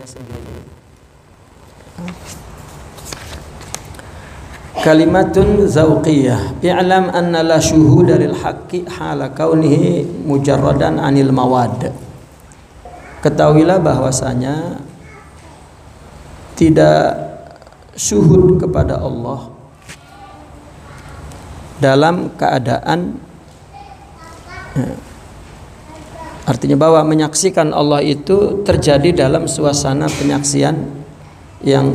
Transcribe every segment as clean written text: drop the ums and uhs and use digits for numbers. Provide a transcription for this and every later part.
dirinya sendiri. Kalimatun zauqiyah. I'lam anna la syuhuda lil haqqi hala kaunihi mujarradan anil mawad. Ketahuilah bahwasanya tidak syuhud kepada Allah dalam keadaan artinya bahwa menyaksikan Allah itu terjadi dalam suasana penyaksian yang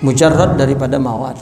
mujarrad daripada mawad.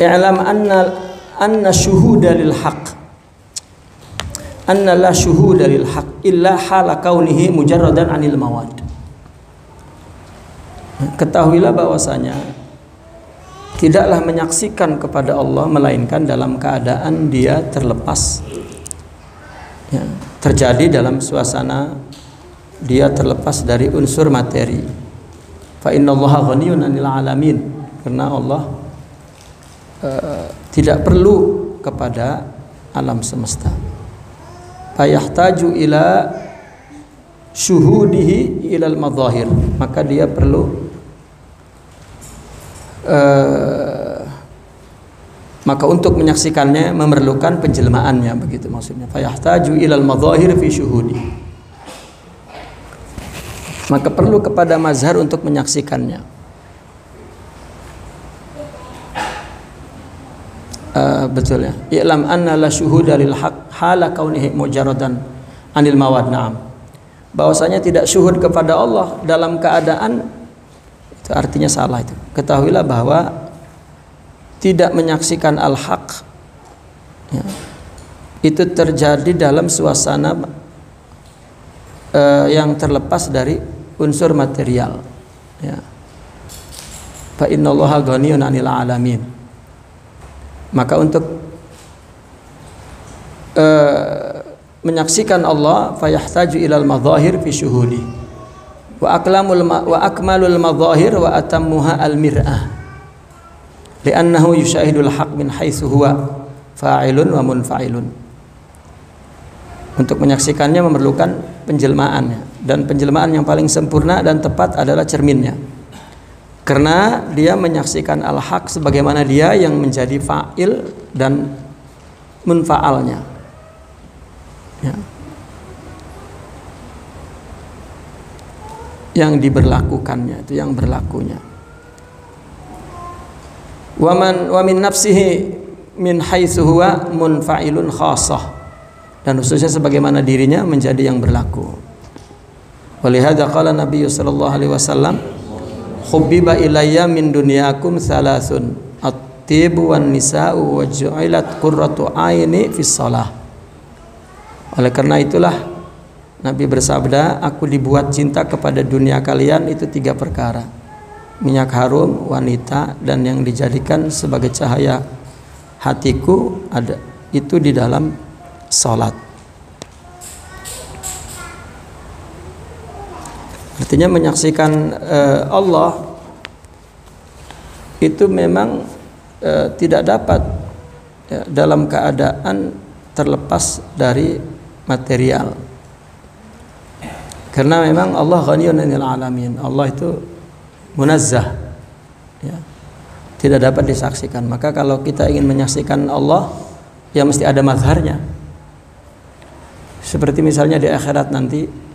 I'lam anna syuhuda lil haqq anna la syuhuda lil haqq illa hala kaunihi mujarradan anil mawad. Ketahuilah bahwasanya tidaklah menyaksikan kepada Allah melainkan dalam keadaan dia terlepas, ya, terjadi dalam suasana dia terlepas dari unsur materi. Fa innallaha ghaniyun 'anil 'alamin, karena Allah tidak perlu kepada alam semesta. Fayahtaju ila syuhudihi ilal madzahir, maka dia perlu maka untuk menyaksikannya memerlukan penjelmaannya, begitu maksudnya. Fayahtaju ilal madzahir fi syuhudi, maka perlu kepada mazhar untuk menyaksikannya. Betul ya. I'lam anna la syuhuda lil haq hala kaunihi mujarradan anil mawad. Na'am. Bahwasanya tidak syuhud kepada Allah dalam keadaan, itu artinya salah itu. Ketahuilah bahwa tidak menyaksikan al-haq, ya, itu terjadi dalam suasana yang terlepas dari unsur material, ya. Fa innallaha ghaniyun 'anil 'alamin. Maka untuk menyaksikan Allah, fayahtaju ilal madzahir fi syuhudi wa akmalul madzahir wa atammuha al mir'ah li'annahu yushahidul haq min haitsu huwa fa'ilun wa munfa'ilun. Untuk menyaksikannya memerlukan penjelmaannya, dan penjelmaan yang paling sempurna dan tepat adalah cerminnya. Karena dia menyaksikan al-haq sebagaimana dia yang menjadi fa'il dan munfa'alnya, ya, yang diberlakukannya, itu yang berlakunya. Wa min nafsihi min haitsu huwa munfa'ilun khassah, dan khususnya sebagaimana dirinya menjadi yang berlaku. Walihada qala Nabi sallallahu alaihi wasallam, hubbiba ilayya min dunyakum salasun at-tibu wan nisa'u wa ju'ilat qurratu aini fis shalah. Oleh karena itulah Nabi bersabda, aku dibuat cinta kepada dunia kalian itu 3 perkara: minyak harum, wanita, dan yang dijadikan sebagai cahaya hatiku ada itu di dalam salat. Artinya menyaksikan Allah itu memang tidak dapat, ya, dalam keadaan terlepas dari material. Karena memang Allah ghaniyun 'anil 'alamin. Allah itu munazzah, ya, tidak dapat disaksikan. Maka kalau kita ingin menyaksikan Allah, ya mesti ada mazharnya. Seperti misalnya di akhirat nanti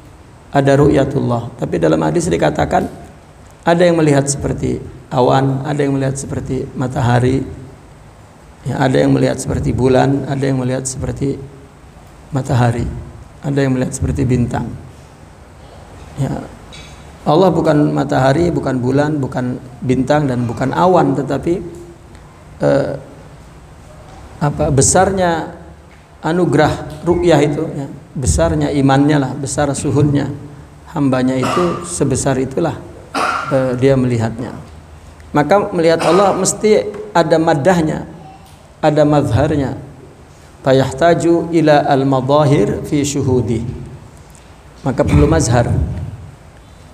ada ru'yatullah, tapi dalam hadis dikatakan ada yang melihat seperti awan, ada yang melihat seperti matahari, ya, ada yang melihat seperti bulan, ada yang melihat seperti matahari, ada yang melihat seperti bintang. Ya, Allah bukan matahari, bukan bulan, bukan bintang, dan bukan awan, tetapi besarnya anugerah ru'yah itu, ya, besarnya imannya lah, besar suhudnya hambanya itu, sebesar itulah dia melihatnya. Maka melihat Allah mesti ada maddahnya, ada mazharnya. Fayahtaju ila al-madahir fi syuhudi. Maka perlu mazhar.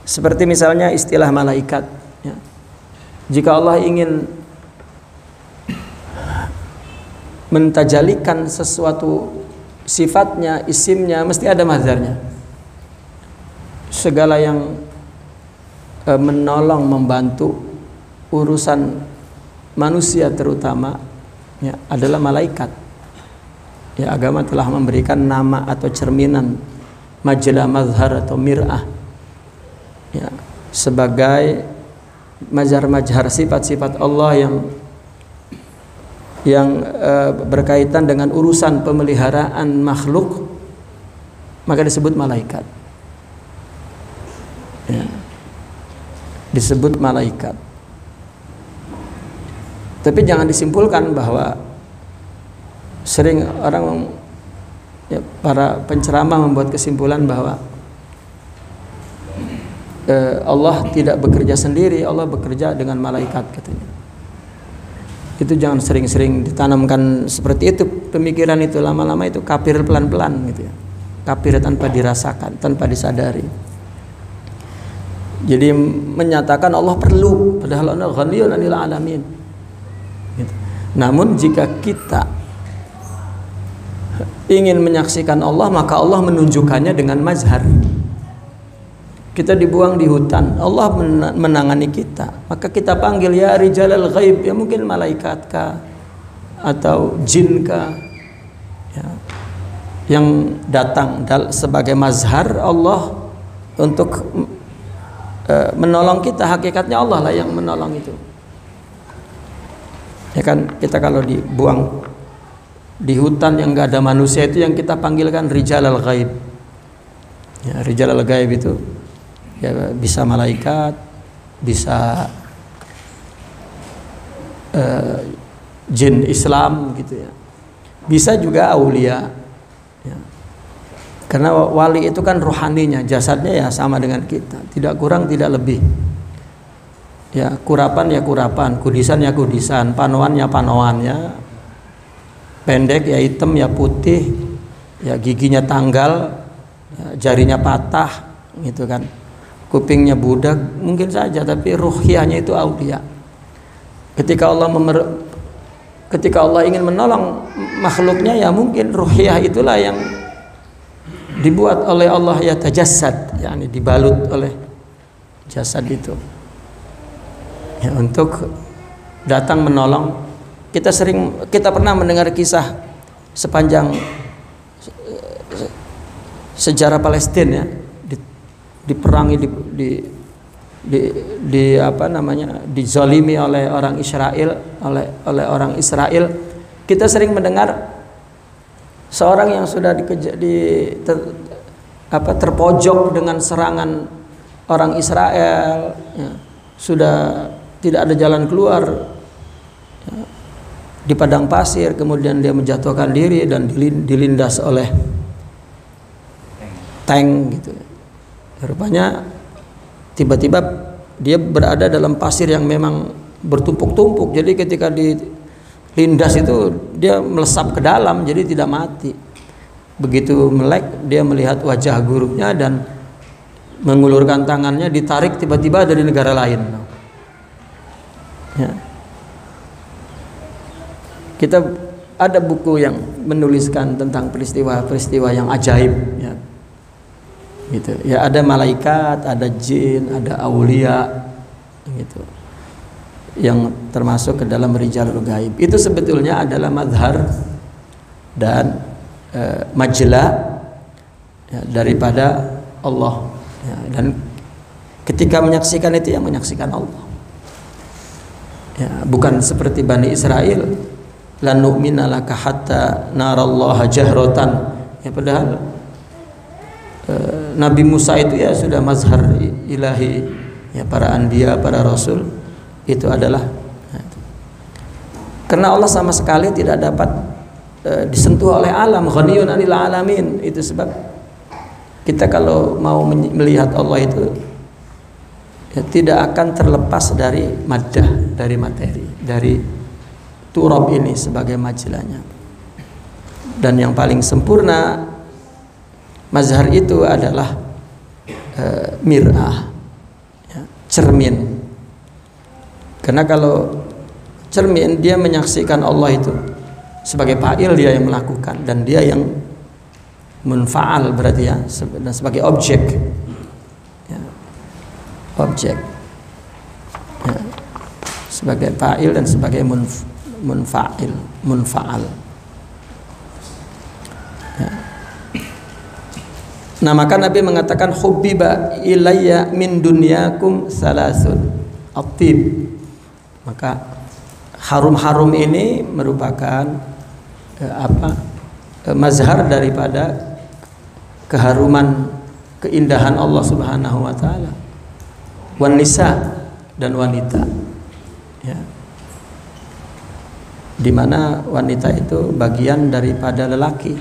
Seperti misalnya istilah malaikat, ya. Jika Allah ingin mentajalikan sesuatu sifatnya, isimnya, mesti ada mazharnya. Segala yang menolong, membantu urusan manusia terutama, ya, adalah malaikat. Ya, agama telah memberikan nama atau cerminan, majalah, mazhar atau mir'ah, ya, sebagai mazhar-mazhar sifat-sifat Allah yang berkaitan dengan urusan pemeliharaan makhluk, maka disebut malaikat, ya, disebut malaikat. Tapi jangan disimpulkan bahwa sering orang, ya, para penceramah membuat kesimpulan bahwa Allah tidak bekerja sendiri, Allah bekerja dengan malaikat, katanya. Itu jangan sering-sering ditanamkan seperti itu, pemikiran itu. Lama-lama itu kafir pelan-pelan, gitu ya. Kafir tanpa dirasakan, tanpa disadari. Jadi menyatakan Allah perlu, padahal Allah ghaniyun 'anil alamin, gitu. Namun jika kita ingin menyaksikan Allah, maka Allah menunjukkannya dengan mazhar. Kita dibuang di hutan, Allah menangani kita, maka kita panggil, ya rijalal ghaib, ya mungkin malaikat kah atau jin kah, ya, yang datang sebagai mazhar Allah untuk menolong kita. Hakikatnya Allah lah yang menolong itu, ya kan. Kita kalau dibuang di hutan yang nggak ada manusia, itu yang kita panggilkan rijalal ghaib. Ya, rijalal ghaib itu ya bisa malaikat, bisa jin Islam, gitu ya. Bisa juga aulia, ya. Karena wali itu kan rohaninya, jasadnya ya sama dengan kita, tidak kurang tidak lebih. Ya, kurapan ya kurapan, kudisan ya kudisan, panoan ya panoannya, pendek ya hitam ya putih, ya giginya tanggal, ya, jarinya patah, gitu kan. Kupingnya budak mungkin saja, tapi ruhiyahnya itu aulia. Ketika Allah ingin menolong makhluknya, ya mungkin ruhiyah itulah yang dibuat oleh Allah, ya tajassad, yakni dibalut oleh jasad itu, ya, untuk datang menolong. Kita pernah mendengar kisah sepanjang sejarah Palestina, ya, diperangi, dizalimi oleh orang Israel, oleh orang Israel. Kita sering mendengar seorang yang sudah terpojok dengan serangan orang Israel, ya, sudah tidak ada jalan keluar, ya, di padang pasir, kemudian dia menjatuhkan diri dan dilindas oleh tank, gitu. Rupanya tiba-tiba dia berada dalam pasir yang memang bertumpuk-tumpuk. Jadi ketika dilindas itu dia melesap ke dalam, jadi tidak mati. Begitu melek, dia melihat wajah gurunya dan mengulurkan tangannya, ditarik, tiba-tiba dari negara lain. Ya. Kita ada buku yang menuliskan tentang peristiwa-peristiwa yang ajaib, ya. Gitu. Ya, ada malaikat, ada jin, ada aulia, gitu, yang termasuk ke dalam rijalul ghaib. Itu sebetulnya adalah mazhar dan majla, ya, daripada Allah, ya, dan ketika menyaksikan itu yang menyaksikan Allah. Ya, bukan seperti Bani Israel, lan nu'mina laka hatta narallaha jahratan. Ya, padahal Nabi Musa itu ya sudah mazhar ilahi, ya, para anbiya, para rasul itu adalah karena Allah sama sekali tidak dapat disentuh oleh alam, ghaniyun 'anil alamin. Itu sebab kita kalau mau melihat Allah itu ya, tidak akan terlepas dari maddah, dari materi, dari turab ini sebagai majlahnya. Dan yang paling sempurna mazhar itu adalah mir'ah, ya, cermin. Karena kalau cermin, dia menyaksikan Allah itu sebagai fa'il, dia yang melakukan, dan dia yang munfa'al, berarti ya, dan sebagai objek, ya, objek, ya, sebagai fa'il dan sebagai munfa'al. Ya. Nah, maka Nabi mengatakan hubbiba ilayya min dunyakum salasun at-tib. Maka harum-harum ini merupakan mazhar daripada keharuman, keindahan Allah Subhanahu wa taala. Wan nisa, dan wanita. Ya. Di mana wanita itu bagian daripada lelaki.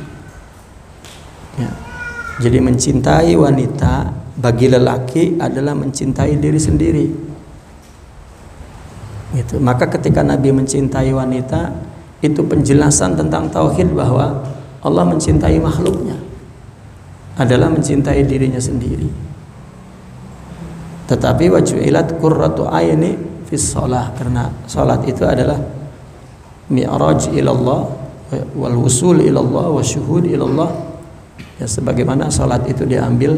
Ya. Jadi mencintai wanita bagi lelaki adalah mencintai diri sendiri. Gitu. Maka ketika Nabi mencintai wanita, itu penjelasan tentang tauhid bahwa Allah mencintai makhluknya adalah mencintai dirinya sendiri. Tetapi wajulat qurratu aini fis shalah, karena salat itu adalah mi'raj ilallah wal wusul ilallah wa syuhud ilallah. Ya, sebagaimana salat itu diambil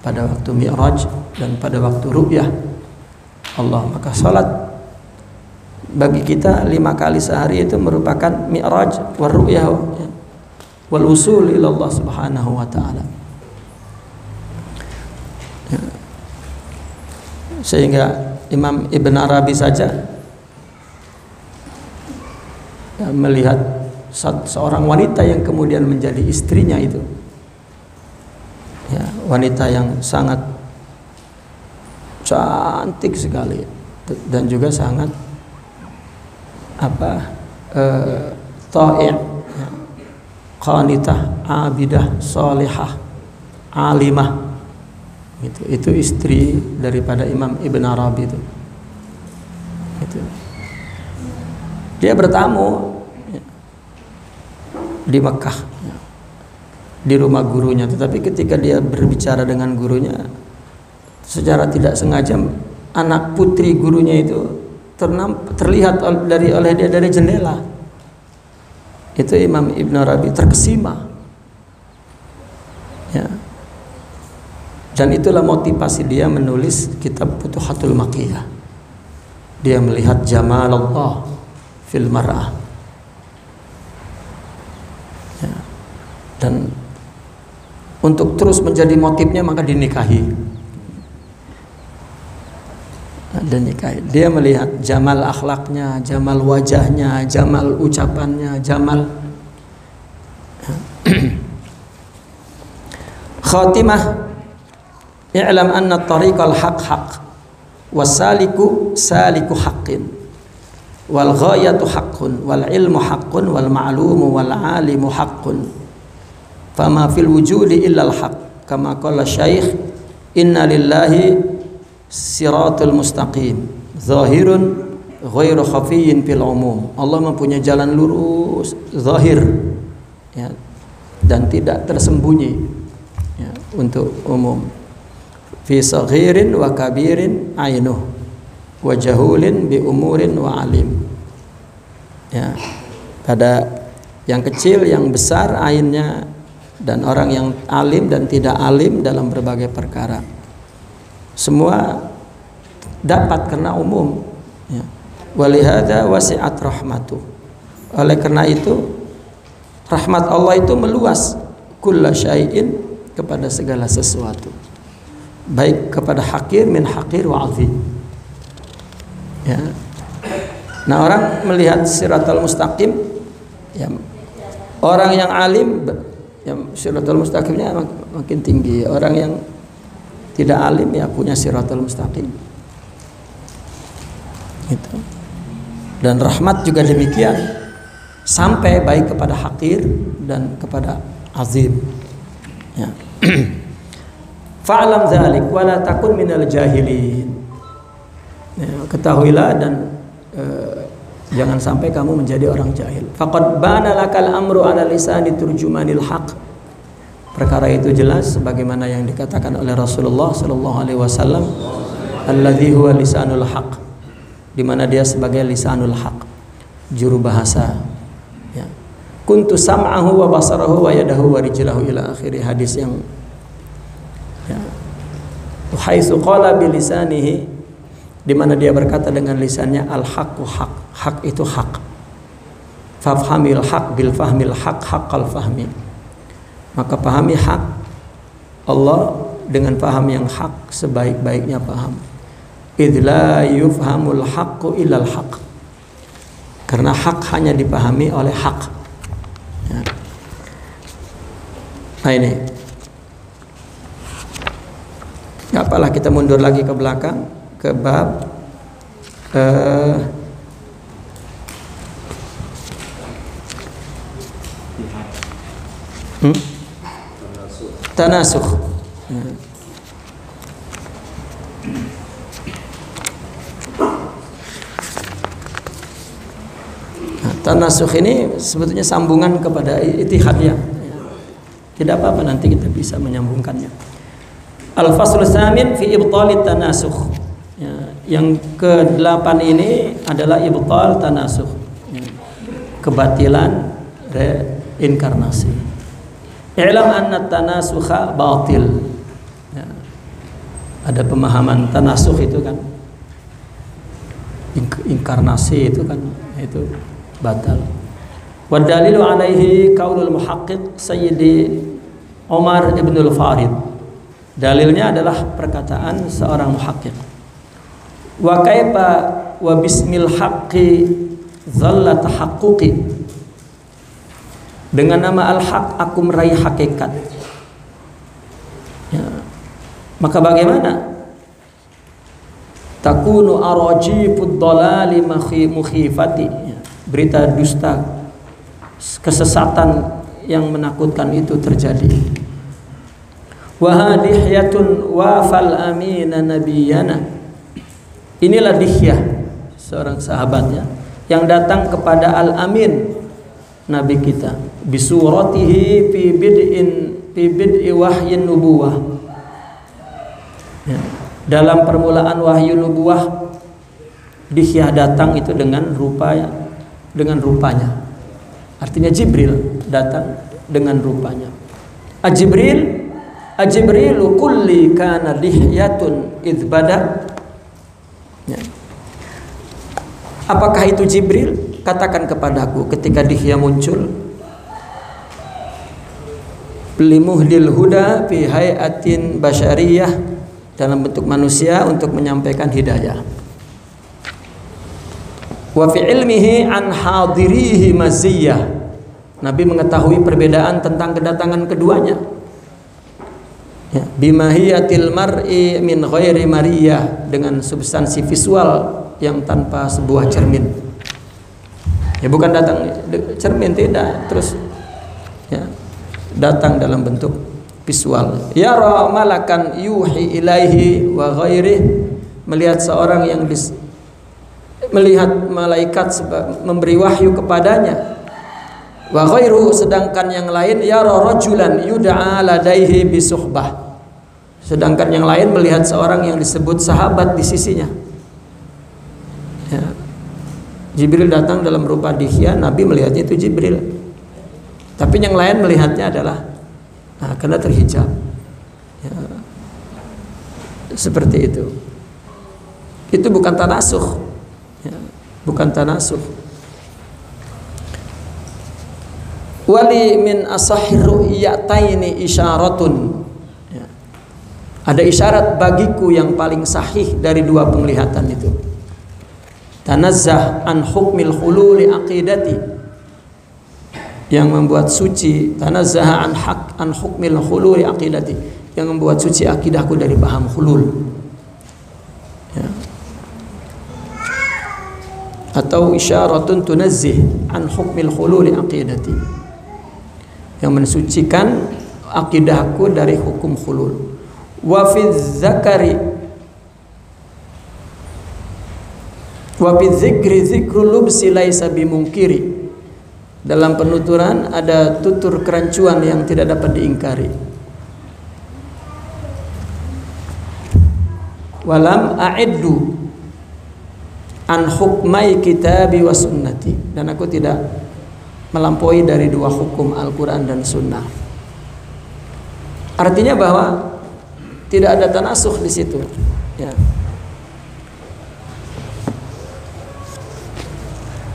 pada waktu mi'raj dan pada waktu ru'yah Allah, maka salat bagi kita 5 kali sehari itu merupakan mi'raj wal ru'yah wal wusul ilallah subhanahu wa ta'ala. Ya. Sehingga Imam Ibn Arabi saja ya, melihat seorang wanita yang kemudian menjadi istrinya itu, ya, wanita yang sangat cantik sekali dan juga sangat ta'i', ya, qanitah, abidah, salihah, alimah. Itu istri daripada Imam Ibn Arabi itu. Dia bertamu ya, di Mekah ya, di rumah gurunya, tetapi ketika dia berbicara dengan gurunya, secara tidak sengaja anak putri gurunya itu terlihat oleh dia dari jendela. Itu Imam Ibn Arabi terkesima ya. Dan itulah motivasi dia menulis kitab Futuhatul Makkiyah. Dia melihat jamal Allah fil mar'ah ya. Dan untuk terus menjadi motifnya maka dinikahi. Dan nikahi. Dia melihat jamal akhlaknya, jamal wajahnya, jamal ucapannya, jamal khatimah. I'lam anna tariqal haq wasaliku saliku haqqin wal ghayatu haqqun wal ilmu haqqun wal ma'lumu wal alimu haqqun fama fil wujudi illa al haqq kama qala syekh inna lillahi siratul mustaqim zahirun ghairu khafiyyin fil umum. Allah mempunyai jalan lurus zahir ya, dan tidak tersembunyi ya, untuk umum. Fi saghirin wa kabirin ainuh wa jahulin bi umurin wa alim ya, pada yang kecil, yang besar ainnya, dan orang yang alim dan tidak alim dalam berbagai perkara. Semua dapat karena umum ya. Walihada wasi'at rahmatu. Oleh karena itu rahmat Allah itu meluas kulla syai'in, kepada segala sesuatu, baik kepada hakir min hakir wa azim ya. Nah, orang melihat siratal mustaqim, ya, orang yang alim, ya, siratal mustaqimnya makin tinggi. Orang yang tidak alim ya punya siratal mustaqim. Gitu. Dan rahmat juga demikian, sampai baik kepada hakir dan kepada azim. Ya. Fa'lam dzalik wa la takun minal jahilin. Ya, ketahuilah dan jangan sampai kamu menjadi orang jahil. Faqad bana lakal amru ala lisani turjumanil haq. Perkara itu jelas sebagaimana yang dikatakan oleh Rasulullah sallallahu alaihi wasallam, alladzi huwa lisanul haq, di mana dia sebagai lisanul haq, juru bahasa. Ya. Kuntu sam'ahu wa basarahu wa yadahu wa rijlahu ila akhiri hadis yang ya. Haitsu qala bi lisanihi, di mana dia berkata dengan lisannya al-haqqu haq, hak itu hak. Fafhamil haq bil fahmil haq haqqal fahmi. Maka pahami hak Allah dengan paham yang hak sebaik-baiknya paham. Idz la yufhamul haqqu illal haq. Karena hak hanya dipahami oleh hak. Ya. Nah ini. Gak apalah, kita mundur lagi ke belakang ke bab tanasukh. Nah, tanasukh ini sebetulnya sambungan kepada itihad ya. Tidak apa-apa, nanti kita bisa menyambungkannya. Al-faslu tsamin fi ibtalit tanasukh. Ya, yang ke-8 ini adalah ibtal tanasukh. Ya, kebatilan reinkarnasi. I'lam anna tanasukha batil. Ya, ada pemahaman tanasukh itu kan, inkarnasi itu kan, itu batal. Wa dalilu alaihi qaulul muhaqqiq Sayyidi Umar ibn al-Farid. Dalilnya adalah perkataan seorang muhaqqiq. Wa kaifa wa bismil haqqi dhalla tahaqquqi. Dengan nama al-haq aku meraih hakikat. Ya. Maka bagaimana? Takunu arajifud dhalali mukhifati. Ya. Berita dusta, kesesatan yang menakutkan itu terjadi. Wa dihyatun wafal amina nabiyana. Inilah Dihyah, seorang sahabatnya yang datang kepada Al-Amin, nabi kita, bisuratihi fi bid'i wahyin nubuwah. Ya. Dalam permulaan wahyu nubuwah, Dihyah datang itu dengan rupanya. Artinya Jibril datang dengan rupanya. Jibrilu kulli kana dihyatun idh bada. Ya. Apakah itu Jibril? Katakan kepadaku ketika Dihyah muncul. Limuhdil huda fi hayatin basyariyah, dalam bentuk manusia untuk menyampaikan hidayah. Wa fi ilmihi an hadirihi maziyah. Nabi mengetahui perbedaan tentang kedatangan keduanya. Ya, bimahiyatil mar'i min ghairi mariyah, dengan substansi visual yang tanpa sebuah cermin. Ya, bukan datang cermin, tidak, terus ya, datang dalam bentuk visual. Yara malakan yuhi ilaihi wa ghairihi, melihat seorang yang melihat malaikat memberi wahyu kepadanya. Wa ghairuhu, sedangkan yang lain yara rajulan yud'a ladaihi bisuhbah, sedangkan yang lain melihat seorang yang disebut sahabat di sisinya. Ya. Jibril datang dalam rupa Dihyah, Nabi melihatnya itu Jibril, tapi yang lain melihatnya adalah karena terhijab. Ya. Seperti itu. Itu bukan tanasukh. Ya. Bukan tanasukh. Wali min asahhir ru'yataini isyaratun. Ya. Ada isyarat bagiku yang paling sahih dari dua penglihatan itu. tanazzah an hukmil khululi aqidati, yang membuat suci, tanazzah an hukmil khululi aqidati, yang membuat suci akidahku dari paham khulul, ya. Atau isyaratun tunazzih an hukmil khululi aqidati, yang mensucikan akidahku dari hukum khulul. Wa fi dzakari wa fi dzikri dzikrul lubsi laisa bimungkiri, dalam penuturan ada tutur kerancuan yang tidak dapat diingkari. Walam a'iddu an hukmai kitabi wa sunnati, dan aku tidak melampaui dari dua hukum Al-Quran dan Sunnah. Artinya bahwa tidak ada tanasuh di situ, ya.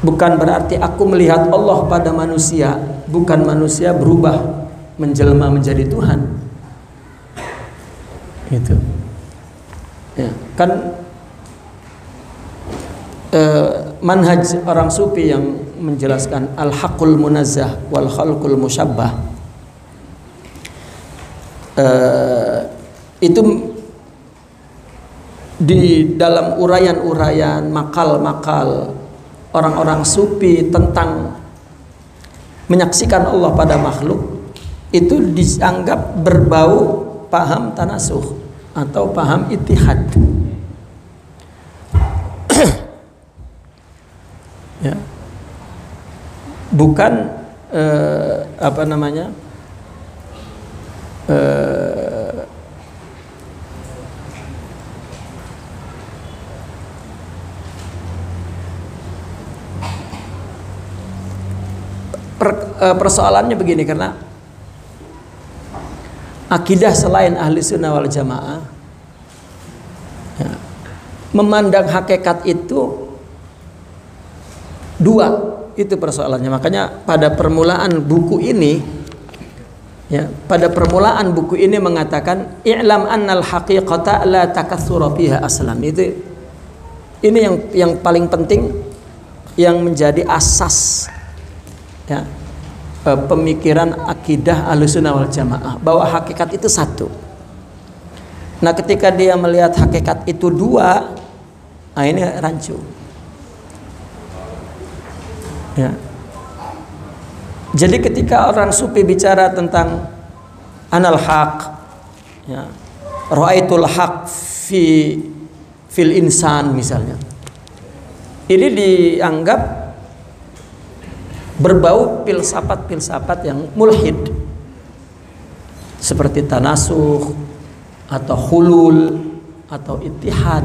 Bukan berarti aku melihat Allah pada manusia, bukan manusia berubah menjelma menjadi Tuhan, gitu, ya. Kan manhaj orang sufi yang menjelaskan al-haqqul munazzah wal khalqul musyabbah, itu di dalam uraian-uraian makal-makal orang-orang sufi tentang menyaksikan Allah pada makhluk, itu dianggap berbau paham tanasuh atau paham ittihad. Ya. Bukan apa namanya, persoalannya begini, karena akidah selain ahli sunnah wal jamaah, ya, memandang hakikat itu dua, itu persoalannya. Makanya pada permulaan buku ini, ya, pada permulaan buku ini mengatakan i'lam annal haqiqata la takatsura fiha aslan. Ini yang paling penting, yang menjadi asas, ya, pemikiran akidah Ahlussunnah wal Jamaah, bahwa hakikat itu satu. Nah, ketika dia melihat hakikat itu dua, nah ini rancu. Ya. Jadi ketika orang sufi bicara tentang anal haq, ya, ra'aitul haq fil insan misalnya, ini dianggap berbau filsafat yang mulhid, seperti tanasuh atau hulul atau ittihad.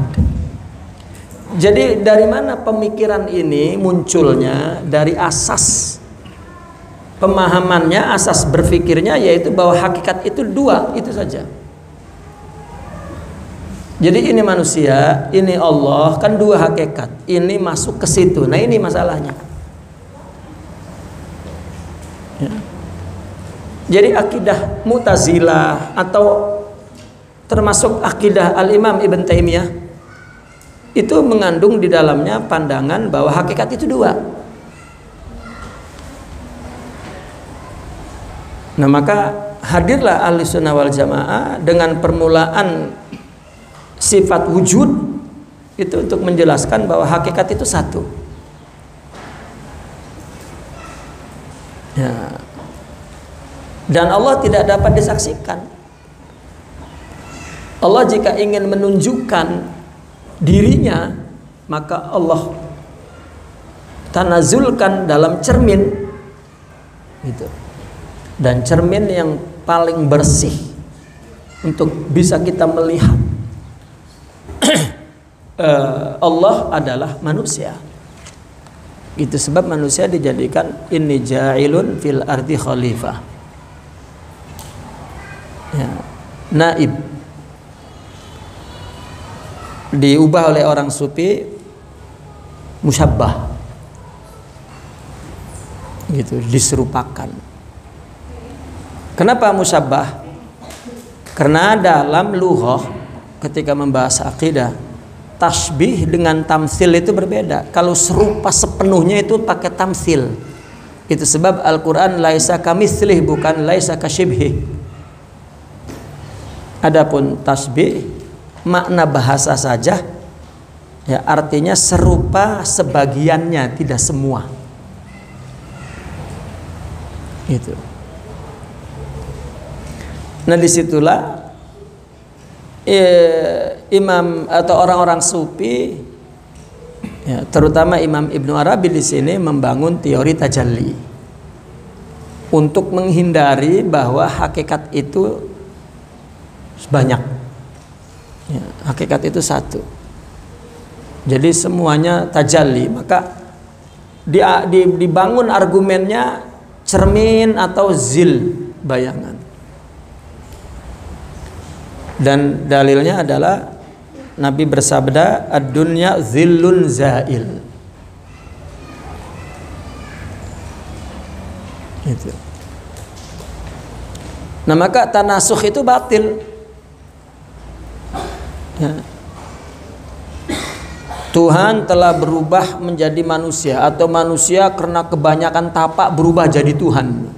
Jadi dari mana pemikiran ini munculnya? Dari asas pemahamannya, asas berfikirnya, yaitu bahwa hakikat itu dua, itu saja. Jadi ini manusia, ini Allah, kan dua hakikat. Ini masuk ke situ. Nah, ini masalahnya. Ya. Jadi akidah Mu'tazilah atau termasuk akidah Al-Imam Ibn Taimiyah itu mengandung di dalamnya pandangan bahwa hakikat itu dua. Nah, maka hadirlah Ahlussunnah wal Jamaah dengan permulaan sifat wujud itu untuk menjelaskan bahwa hakikat itu satu. Ya. Dan Allah tidak dapat disaksikan. Allah jika ingin menunjukkan dirinya, maka Allah tanazulkan dalam cermin, gitu. Dan cermin yang paling bersih untuk bisa kita melihat Allah adalah manusia. Itu sebab manusia dijadikan inni ja'ilun fil ardi khalifah, ya, naib. Diubah oleh orang sufi musyabbah, gitu, diserupakan. Kenapa musyabbah? Karena dalam lughah ketika membahas akidah tasbih dengan tamsil itu berbeda. Kalau serupa sepenuhnya itu pakai tamsil. Itu sebab Al-Quran laisa kamitslihi, bukan laisa kasyibhi. Adapun tasbih makna bahasa saja, ya, artinya serupa sebagiannya, tidak semua. Itu. Nah, disitulah imam atau orang-orang sufi, ya, terutama Imam Ibnu Arabi di sini membangun teori tajalli untuk menghindari bahwa hakikat itu banyak, ya, hakikat itu satu. Jadi semuanya tajalli, maka dibangun argumennya cermin atau zil, bayangan. Dan dalilnya adalah Nabi bersabda, ad-dunya zillun zail. Itu. Nah, maka tanasukh itu batil. Ya. Tuhan telah berubah menjadi manusia, atau manusia karena kebanyakan tapak berubah jadi Tuhan.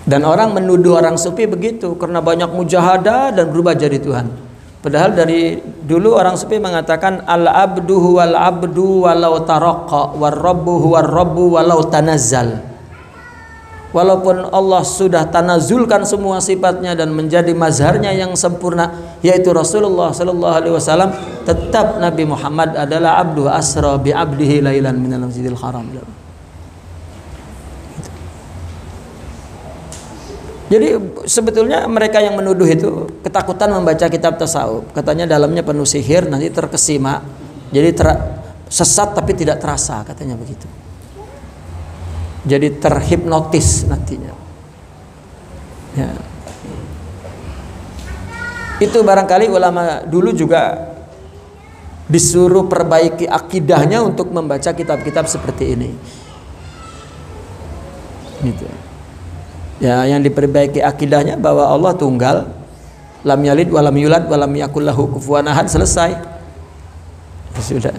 Dan orang menuduh orang sufi begitu, karena banyak mujahadah dan berubah jadi Tuhan. Padahal dari dulu orang sufi mengatakan al-abdu huwal abdu walau taraqqa war-rabbu huwar rabbu walau tanazzal. Walaupun Allah sudah tanazulkan semua sifatnya dan menjadi mazharnya yang sempurna, yaitu Rasulullah sallallahu alaihi wasallam, tetap Nabi Muhammad adalah abdu asra bi abdihi lailan minal masjidil haram. Jadi sebetulnya mereka yang menuduh itu ketakutan membaca kitab tasawuf. Katanya dalamnya penuh sihir, nanti terkesima. Jadi sesat tapi tidak terasa, katanya begitu. Jadi terhipnotis nantinya. Ya. Itu barangkali ulama dulu juga disuruh perbaiki akidahnya untuk membaca kitab-kitab seperti ini. Gitu. Ya, yang diperbaiki akidahnya bahwa Allah tunggal, lam yalid walam yulad walam yakul lahu kufuwan ahad, selesai. Sudah.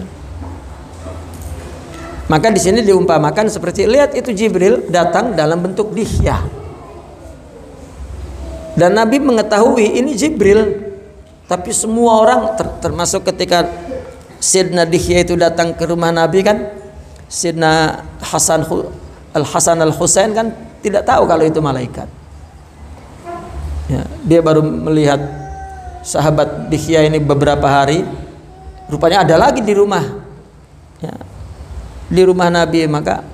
Maka di sini diumpamakan seperti, lihat itu Jibril datang dalam bentuk dihyah. Dan Nabi mengetahui ini Jibril, tapi semua orang termasuk ketika Sayyidina Dihyah itu datang ke rumah Nabi kan, Sayyidina Al-Hasan Al-Husain kan tidak tahu kalau itu malaikat. Ya, dia baru melihat sahabat Dihyah ini beberapa hari, rupanya ada lagi di rumah, ya, di rumah Nabi. Maka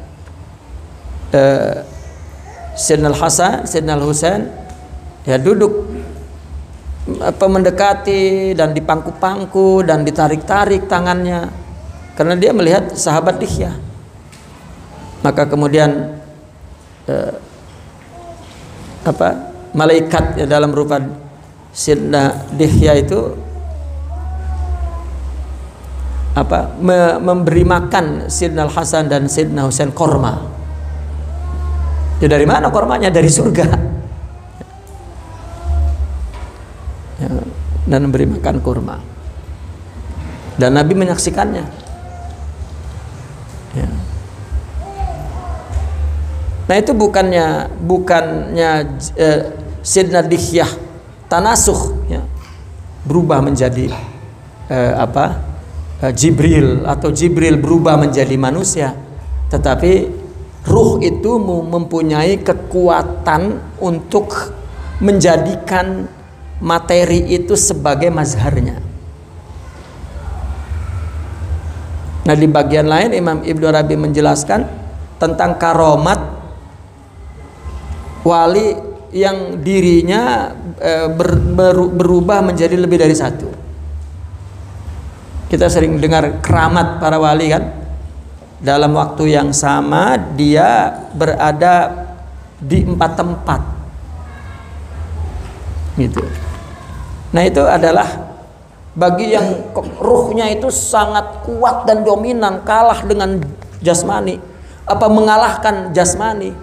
Sayyidina Al-Hasan, Sayyidina Al-Husain ya duduk mendekati dan dipangku-pangku dan ditarik-tarik tangannya karena dia melihat sahabat Dihyah. Maka kemudian malaikat ya, dalam rupa Sayyidina Dihyah itu memberi makan Sayyidina Al-Hasan dan Sayyidina Husain korma. Ya, dari mana kormanya? Dari surga. Ya, dan memberi makan kurma. Dan Nabi menyaksikannya. Ya. Nah, itu bukannya Sayyidina Dihyah tanasukh, ya, berubah menjadi Jibril, atau Jibril berubah menjadi manusia, tetapi ruh itu mempunyai kekuatan untuk menjadikan materi itu sebagai mazharnya. Nah, di bagian lain Imam Ibnu Arabi menjelaskan tentang karomat wali yang dirinya berubah menjadi lebih dari satu. Kita sering dengar keramat para wali kan, dalam waktu yang sama dia berada di 4 tempat gitu. Nah, itu adalah bagi yang ruhnya itu sangat kuat dan dominan, kalah dengan jasmani, mengalahkan jasmani.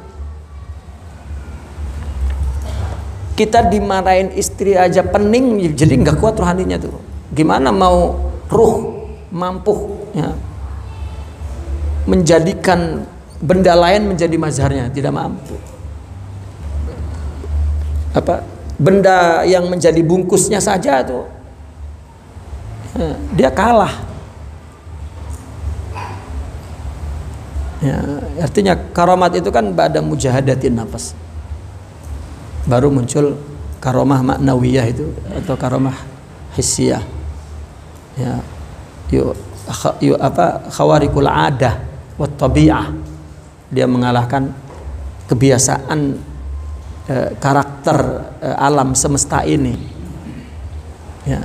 Kita dimarahin istri aja pening, jadi nggak kuat rohaninya tuh. Gimana mau ruh mampu ya, menjadikan benda lain menjadi mazharnya? Tidak mampu. Apa benda yang menjadi bungkusnya saja tuh ya, dia kalah ya. Artinya karamat itu kan ba'da mujahadatin nafas, baru muncul karamah maknawiyah itu atau karamah hissiyah ya. Yuk apa khawarikul adah wat tabi'ah, dia mengalahkan kebiasaan karakter alam semesta ini ya.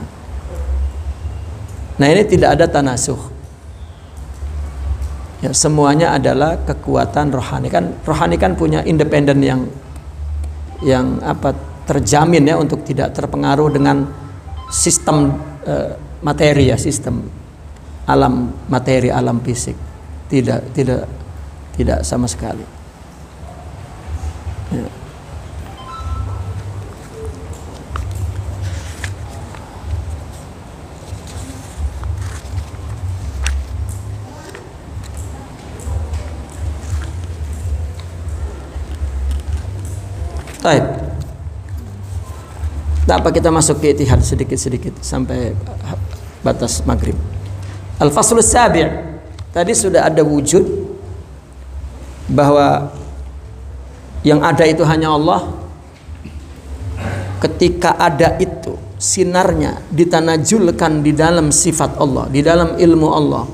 Nah, ini tidak ada tanasuh ya, semuanya adalah kekuatan rohani. Kan rohani kan punya independen yang apa, terjamin ya, untuk tidak terpengaruh dengan sistem materi ya, sistem alam materi, alam fisik. Tidak sama sekali ya. Baik. Tak apa, kita masuk ke itihad sedikit-sedikit sampai batas maghrib. Al-fasl as-sabi'. Tadi sudah ada wujud, bahwa yang ada itu hanya Allah. Ketika ada itu, sinarnya ditanajulkan di dalam sifat Allah, di dalam ilmu Allah,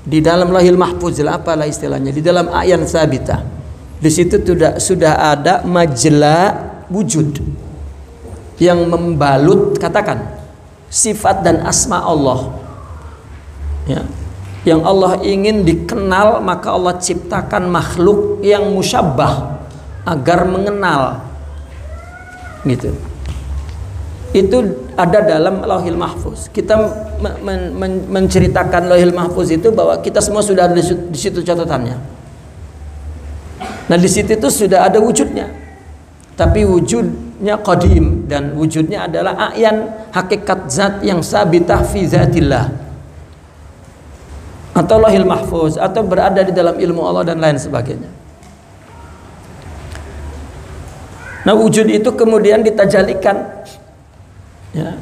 di dalam lahil mahfuz, apalah istilahnya, di dalam ayan sabitah. Di situ sudah ada majla wujud yang membalut, katakan, sifat dan asma Allah ya. Yang Allah ingin dikenal, maka Allah ciptakan makhluk yang musyabbah agar mengenal gitu. Itu ada dalam Lauhil Mahfuz. Kita menceritakan Lauhil Mahfuz itu bahwa kita semua sudah ada di situ catatannya. Nah, di situ itu sudah ada wujudnya, tapi wujudnya qadim, dan wujudnya adalah a'yan, hakikat zat yang sabitah fi zatillah, atau Lauhil Mahfuz, atau berada di dalam ilmu Allah dan lain sebagainya. Nah, wujud itu kemudian ditajalikan ya,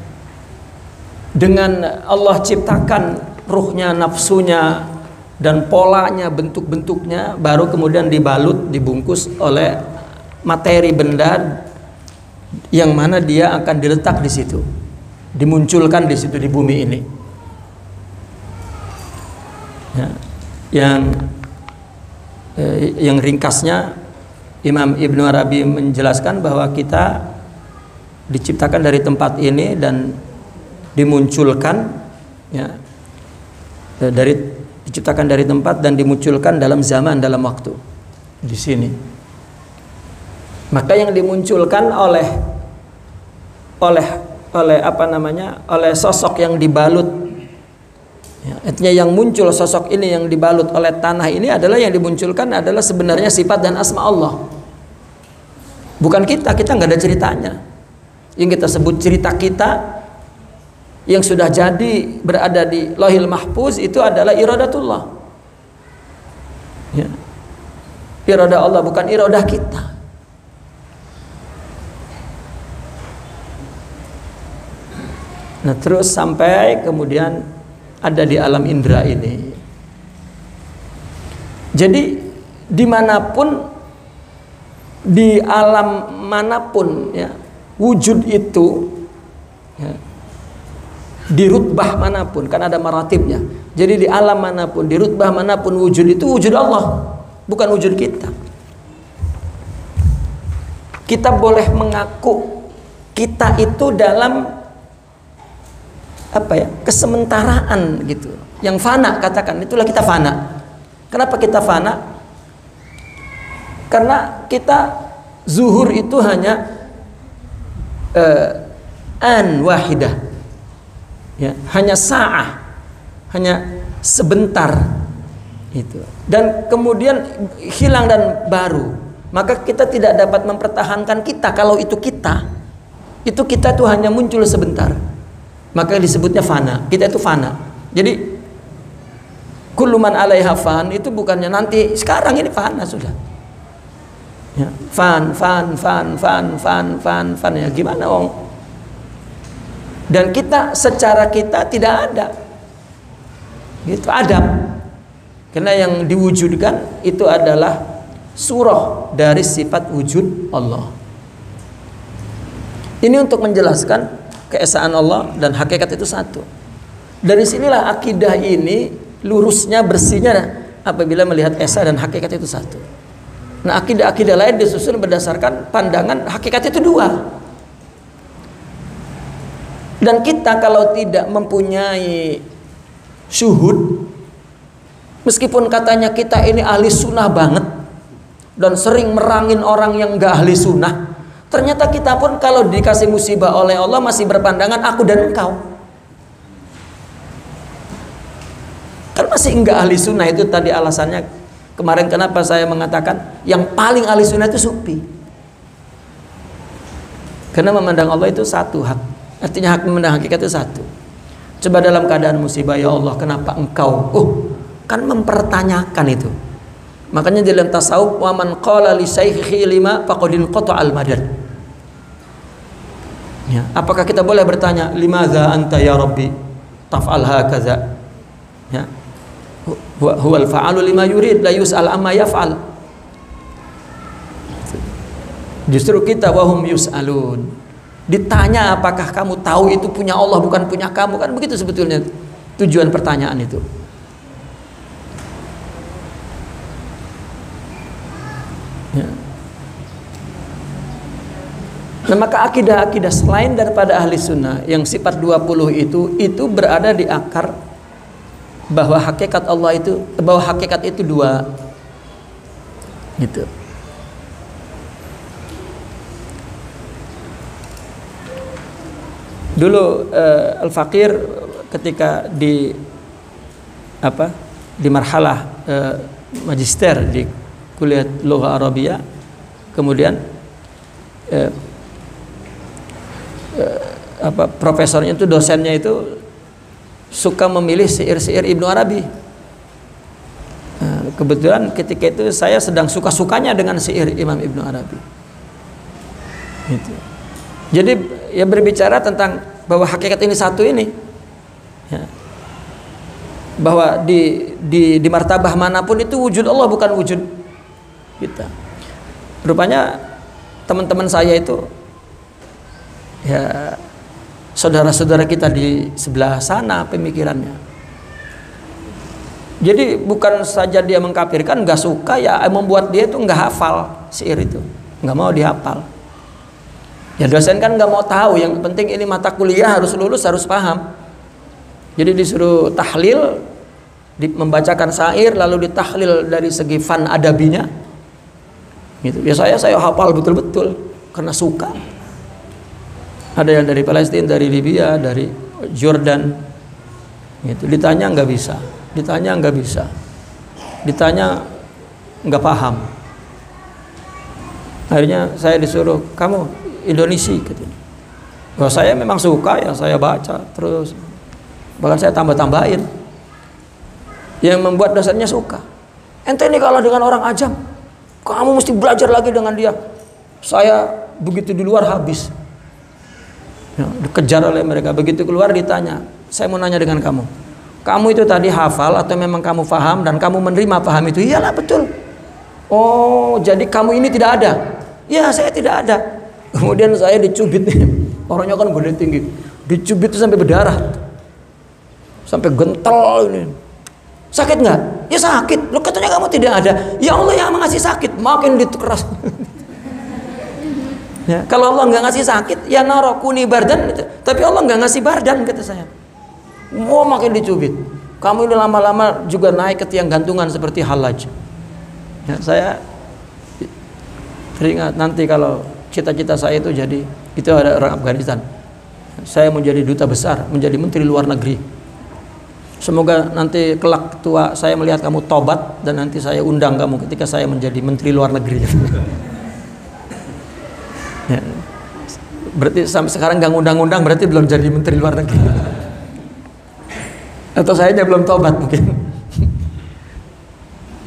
dengan Allah ciptakan ruhnya, nafsunya, dan polanya, bentuk-bentuknya, baru kemudian dibalut, dibungkus oleh materi benda yang mana dia akan diletak di situ, dimunculkan di situ, di bumi ini ya. Yang ringkasnya Imam Ibnu Arabi menjelaskan bahwa kita diciptakan dari tempat ini dan dimunculkan ya, diciptakan dari tempat dan dimunculkan dalam zaman, dalam waktu di sini. Maka yang dimunculkan oleh apa namanya, oleh sosok yang dibalut ya, artinya yang muncul sosok ini yang dibalut oleh tanah ini adalah, yang dimunculkan adalah sebenarnya sifat dan asma Allah, bukan kita nggak ada ceritanya. Yang kita sebut cerita kita yang sudah jadi berada di Lauhil Mahfuz itu adalah iradatullah ya. Iradah Allah, bukan iradah kita. Nah, terus sampai kemudian ada di alam indera ini. Jadi dimanapun, di alam manapun ya, wujud itu ya, di rutbah manapun, kan ada maratibnya. Jadi di alam manapun, di rutbah manapun, wujud itu wujud Allah, bukan wujud kita. Kita boleh mengaku kita itu dalam apa ya, kesementaraan gitu, yang fana, katakan itulah kita fana. Kenapa kita fana? Karena kita zuhur itu hanya an wahidah ya, hanya sa'ah, hanya sebentar itu, dan kemudian hilang dan baru. Maka kita tidak dapat mempertahankan kita kalau itu kita tuh hanya muncul sebentar. Maka disebutnya fana. Kita itu fana. Jadi kullu man 'alaiha fan itu bukannya nanti, sekarang ini fana sudah. Ya, fan ya gimana Om? Dan kita secara kita tidak ada. Gitu Adam. Karena yang diwujudkan itu adalah surah dari sifat wujud Allah. Ini untuk menjelaskan keesaan Allah dan hakikat itu satu. Dari sinilah akidah ini lurusnya, bersihnya apabila melihat esa dan hakikat itu satu. Nah, akidah-akidah lain disusun berdasarkan pandangan hakikat itu dua. Dan kita kalau tidak mempunyai syuhud, meskipun katanya kita ini ahli sunnah banget dan sering merangin orang yang gak ahli sunnah, ternyata kita pun kalau dikasih musibah oleh Allah masih berpandangan aku dan engkau. Kan masih enggak ahli sunnah. Itu tadi alasannya kemarin kenapa saya mengatakan yang paling ahli sunnah itu sufi. Karena memandang Allah itu satu hak. Artinya hak memandang hakikat itu satu. Coba dalam keadaan musibah, ya Allah kenapa engkau? Kan mempertanyakan itu. Makanya dalam tasawuf, wa man qala li syaikhi lima faqadin qata'al madad. Ya, apakah kita boleh bertanya limadza anta ya rabbi taf'al hakaza? Ya. Huwal fa'alu lima yurid la yus'al amma yaf'al. Justru kita wahum yus'alun, ditanya apakah kamu tahu itu punya Allah bukan punya kamu. Kan begitu sebetulnya tujuan pertanyaan itu. Ya. Nah, maka akidah-akidah selain daripada ahli sunnah yang sifat 20 itu berada di akar bahwa hakikat Allah itu, bahwa hakikat itu dua, gitu. Dulu Al-Faqir ketika di marhalah magister di kuliah Lugha Arabiyah, kemudian profesornya itu, dosennya itu suka memilih syair-syair Ibnu Arabi. Kebetulan ketika itu saya sedang suka-sukanya dengan syair Imam Ibnu Arabi. Gitu. Jadi ya berbicara tentang bahwa hakikat ini satu ini, ya. Bahwa di martabah manapun itu wujud Allah bukan wujud kita. Rupanya teman-teman saya itu ya saudara-saudara kita di sebelah sana pemikirannya. Jadi bukan saja dia mengkafirkan, nggak suka, ya membuat dia itu nggak hafal syair itu, nggak mau dihafal. Ya dosen kan nggak mau tahu, yang penting ini mata kuliah harus lulus, harus paham. Jadi disuruh tahlil, membacakan syair lalu ditahlil dari segi fan adabinya. Gitu. Ya saya hafal betul-betul karena suka. Ada yang dari Palestina, dari Libya, dari Jordan, gitu. Ditanya nggak bisa, ditanya nggak bisa, ditanya nggak paham. Akhirnya saya disuruh, kamu Indonesia, gitu. Wah, saya memang suka, ya saya baca terus, bahkan saya tambah-tambahin. Yang membuat dosennya suka. Ente ini kalau dengan orang ajam, kamu mesti belajar lagi dengan dia. Saya begitu di luar habis. Ya, dikejar oleh mereka. Begitu keluar ditanya, saya mau nanya dengan kamu, kamu itu tadi hafal atau memang kamu paham dan kamu menerima paham itu? Iyalah betul. Oh, jadi kamu ini tidak ada? Ya, saya tidak ada. Kemudian saya dicubit nih, orangnya kan gede tinggi, dicubit itu sampai berdarah, sampai gentel ini. Sakit nggak? Ya sakit. Lo katanya kamu tidak ada. Ya Allah yang mengasih sakit, makin dikeras. Ya, kalau Allah nggak ngasih sakit, ya narokuni bardan, gitu. Tapi Allah nggak ngasih bardan, kata saya. Mau makin dicubit. Kamu ini lama-lama juga naik ke tiang gantungan seperti Hallaj. Ya, saya teringat nanti kalau cita-cita saya itu jadi, itu ada orang Afghanistan. Saya mau jadi duta besar, menjadi menteri luar negeri. Semoga nanti kelak tua saya melihat kamu tobat dan nanti saya undang kamu ketika saya menjadi menteri luar negeri. Ya. Berarti sampai sekarang nggak ngundang-undang, berarti belum jadi menteri luar negeri. Atau sayanya belum tobat mungkin.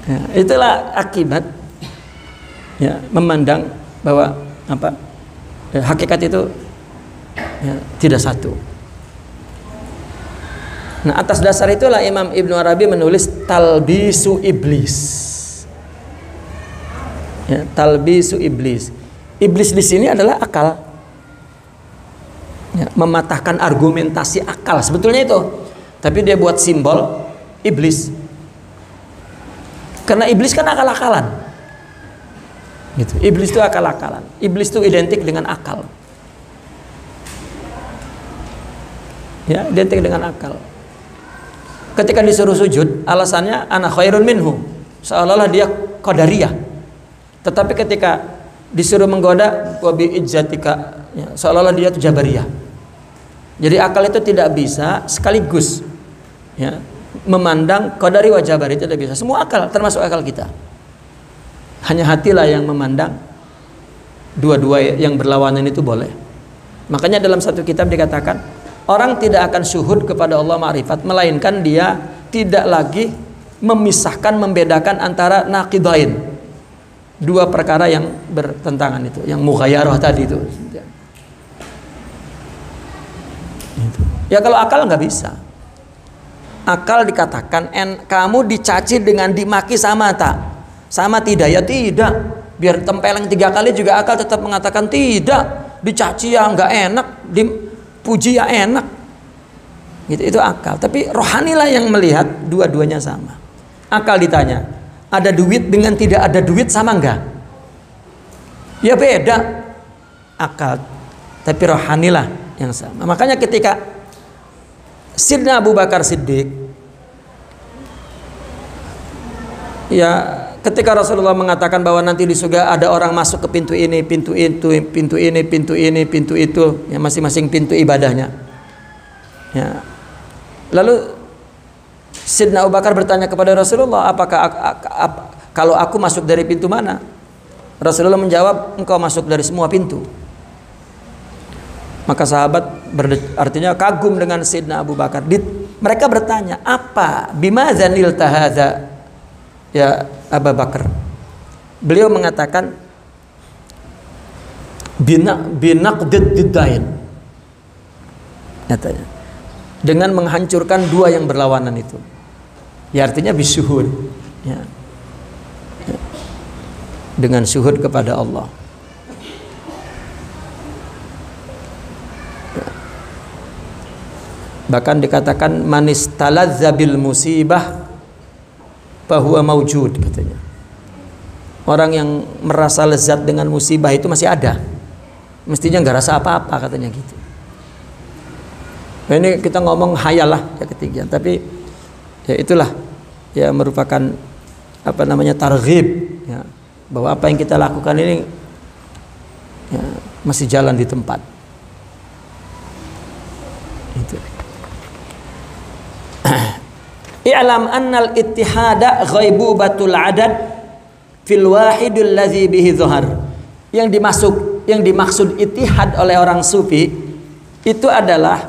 Ya, itulah akibat ya memandang bahwa apa ya, hakikat itu ya, tidak satu. Nah, atas dasar itulah Imam Ibnu Arabi menulis Talbisu Iblis. Ya, Talbisu Iblis. Iblis di sini adalah akal. Ya, mematahkan argumentasi akal sebetulnya itu. Tapi dia buat simbol iblis. Karena iblis kan akal-akalan. Gitu. Iblis itu akal-akalan. Iblis itu identik dengan akal. Ya, identik dengan akal. Ketika disuruh sujud, alasannya ana khairun minhu. Seolah-olah dia qadariyah. Tetapi ketika disuruh menggoda wa bi ijzatika, ya, seolah-olah dia itu jabariyah. Jadi akal itu tidak bisa sekaligus ya, memandang qadari wa jabari, itu tidak bisa. Semua akal, termasuk akal kita. Hanya hatilah yang memandang dua-dua yang berlawanan itu boleh. Makanya dalam satu kitab dikatakan orang tidak akan syuhud kepada Allah ma'rifat melainkan dia tidak lagi memisahkan, membedakan antara naqidain, dua perkara yang bertentangan itu, yang mughayarah tadi itu. Ya kalau akal nggak bisa. Akal dikatakan kamu dicaci dengan dimaki sama tak? Sama tidak? Ya tidak. Biar tempeleng 3 kali juga akal tetap mengatakan tidak. Dicaci ya nggak enak, dipuji ya enak. Gitu, itu akal. Tapi rohanilah yang melihat dua-duanya sama. Akal ditanya, ada duit dengan tidak ada duit sama nggak? Ya beda. Akal. Tapi rohanilah yang sama. Makanya ketika Sidna Abu Bakar Siddiq, ya ketika Rasulullah mengatakan bahwa nanti di surga ada orang masuk ke pintu ini, pintu itu, pintu ini, pintu ini, pintu itu, ya masing-masing pintu ibadahnya. Ya. Lalu Sidna Abu Bakar bertanya kepada Rasulullah, apakah kalau aku masuk dari pintu mana? Rasulullah menjawab, engkau masuk dari semua pintu. Maka sahabat artinya kagum dengan Sayyidina Abu Bakar. Mereka bertanya, apa bimadza nilta hadza ya Abu Bakar? Beliau mengatakan binaqdid didain. Katanya dengan menghancurkan dua yang berlawanan itu. Ya artinya bisyuhud. Ya. Ya. Dengan syuhud kepada Allah. Bahkan dikatakan manis talazza bil musibah fahuwa maujud, katanya. Orang yang merasa lezat dengan musibah itu masih ada. Mestinya nggak rasa apa-apa, katanya gitu. Nah, ini kita ngomong hayal lah ya ketinggian, tapi ya itulah ya merupakan apa namanya targhib ya, bahwa apa yang kita lakukan ini ya, masih jalan di tempat. Itu. I'lam annal ittihada ghaibubatul adad fil wahidul ladzi bihi dhahar. Yang dimaksud ittihad oleh orang sufi itu adalah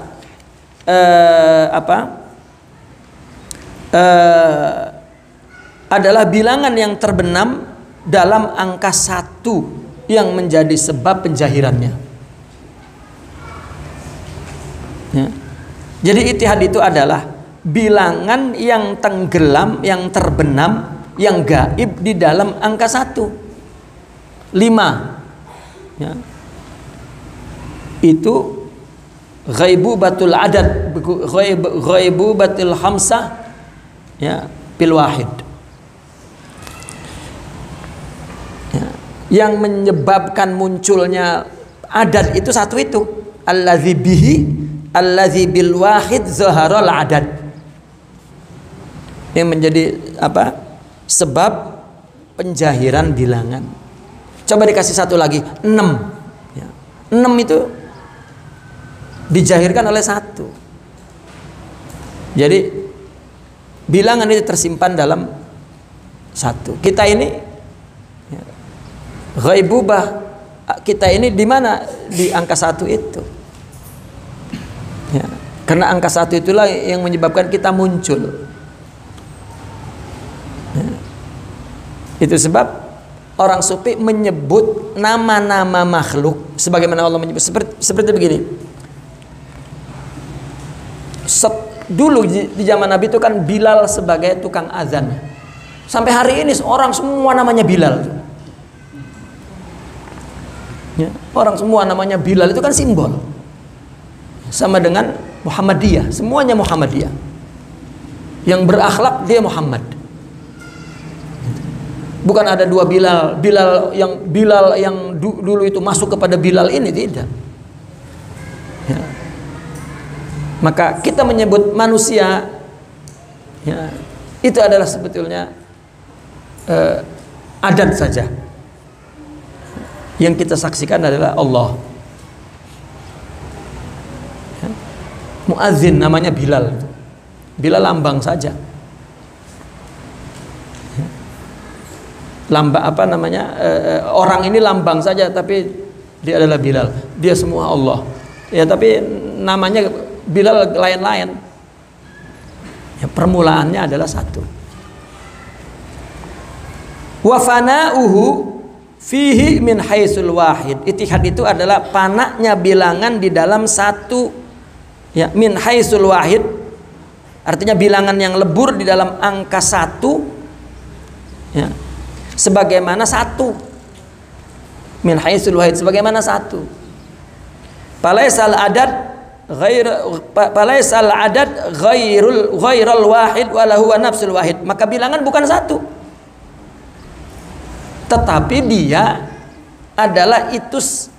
adalah bilangan yang terbenam dalam angka 1 yang menjadi sebab penjahirannya. Ya. Jadi ittihad itu adalah bilangan yang tenggelam, yang terbenam, yang gaib di dalam angka 1. 5 ya. Itu ghaibubatul adad, ghaibubatul khamsah ya, bil wahid ya. Yang menyebabkan munculnya adad itu 1 itu allazi bihi allazi bil wahid zaharul adad, yang menjadi apa? Sebab penjahiran bilangan. Coba dikasih 1 lagi, 6 ya. 6 itu dijahirkan oleh 1. Jadi bilangan itu tersimpan dalam 1. Kita ini ya, ghaibubah kita ini di mana? Di angka 1 itu. Ya. Karena angka 1 itulah yang menyebabkan kita muncul. Ya. Itu sebab orang sufi menyebut nama-nama makhluk sebagaimana Allah menyebut seperti begini. Dulu di zaman Nabi itu kan Bilal sebagai tukang azan. Sampai hari ini orang semua namanya Bilal. Ya, orang semua namanya Bilal, itu kan simbol. Sama dengan Muhammadiyah, semuanya Muhammadiyah. Yang berakhlak dia Muhammad. Bukan ada 2 Bilal, Bilal yang dulu itu masuk kepada Bilal ini, tidak. Ya. Maka kita menyebut manusia, ya, itu adalah sebetulnya adat saja. Yang kita saksikan adalah Allah. Ya. Muadzin namanya Bilal. Bilal lambang saja. Ya. Lambang apa namanya? Orang ini lambang saja, tapi dia adalah Bilal. Dia semua Allah. Ya, tapi namanya Bilal lain-lain. Ya, permulaannya adalah 1. Wa fana'uhu fihi min haitsul wahid. Ittihad itu adalah panaknya bilangan di dalam 1. Ya, min haitsul wahid artinya bilangan yang lebur di dalam angka 1. Ya. Sebagaimana 1. Min haitsul wahid sebagaimana 1. Falaisal adad ghairul wahid wala huwa nafsul wahid. Maka bilangan bukan 1. Tetapi dia adalah itu 1,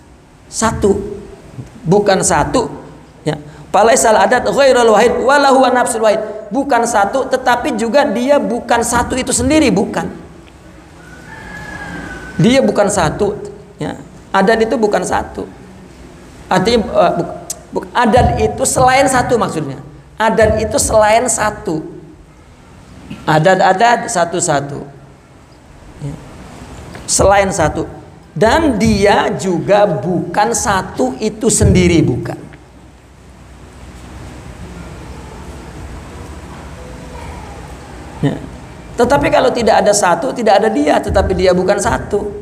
bukan 1. Ya. Falaisal adad ghairul wahid wala huwa nafsul wahid. Bukan 1, tetapi juga dia bukan 1 itu sendiri, bukan. Dia bukan 1. Ya. Adad itu bukan 1. Artinya adad itu selain 1 maksudnya. Adad itu selain 1. Adad 1. Ya. Selain 1. Dan dia juga bukan 1 itu sendiri, bukan. Ya. Tetapi kalau tidak ada 1, tidak ada dia, tetapi dia bukan 1.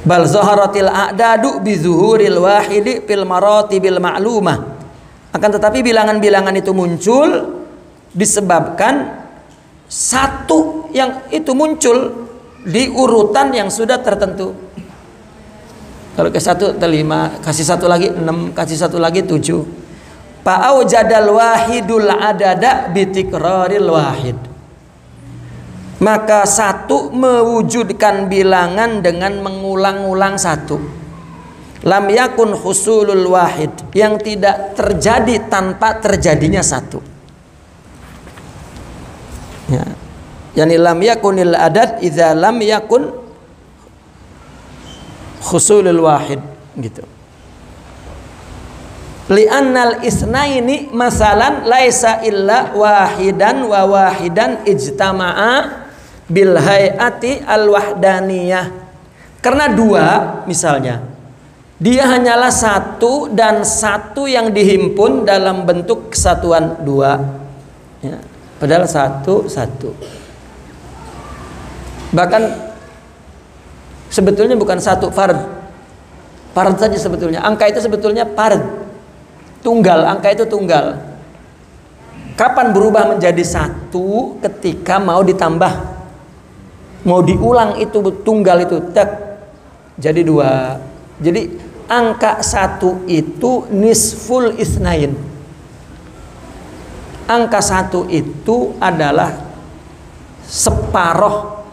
Bal zaharatil a'dadu bi zuhuril wahidi fil maratibil ma'lumah. Akan tetapi bilangan-bilangan itu muncul disebabkan 1 yang itu muncul di urutan yang sudah tertentu. Kalau ke 1 5, kasih 1 lagi 6, kasih 1 lagi 7. Fa'au jadal wahidul adada bitikraril wahid. Maka 1 mewujudkan bilangan dengan mengulang-ulang 1. Lam yakun husulul wahid, yang tidak terjadi tanpa terjadinya 1. Ya. Yani lam yakunil adad idza lam yakun husulul wahid, gitu. Li'annal isnaini masalan laisa illa wahidan wa wahidan ijtama'a bil hayati al wahdaniyah. Karena 2 misalnya, dia hanyalah 1 dan 1 yang dihimpun dalam bentuk kesatuan 2. Ya. Padahal 1. Bahkan sebetulnya bukan 1 fard. Fard saja sebetulnya. Angka itu sebetulnya fard. Tunggal, angka itu tunggal. Kapan berubah menjadi 1? Ketika mau ditambah, mau diulang itu tunggal itu, tak jadi 2. Jadi angka 1 itu nisful isnain. Angka 1 itu adalah separoh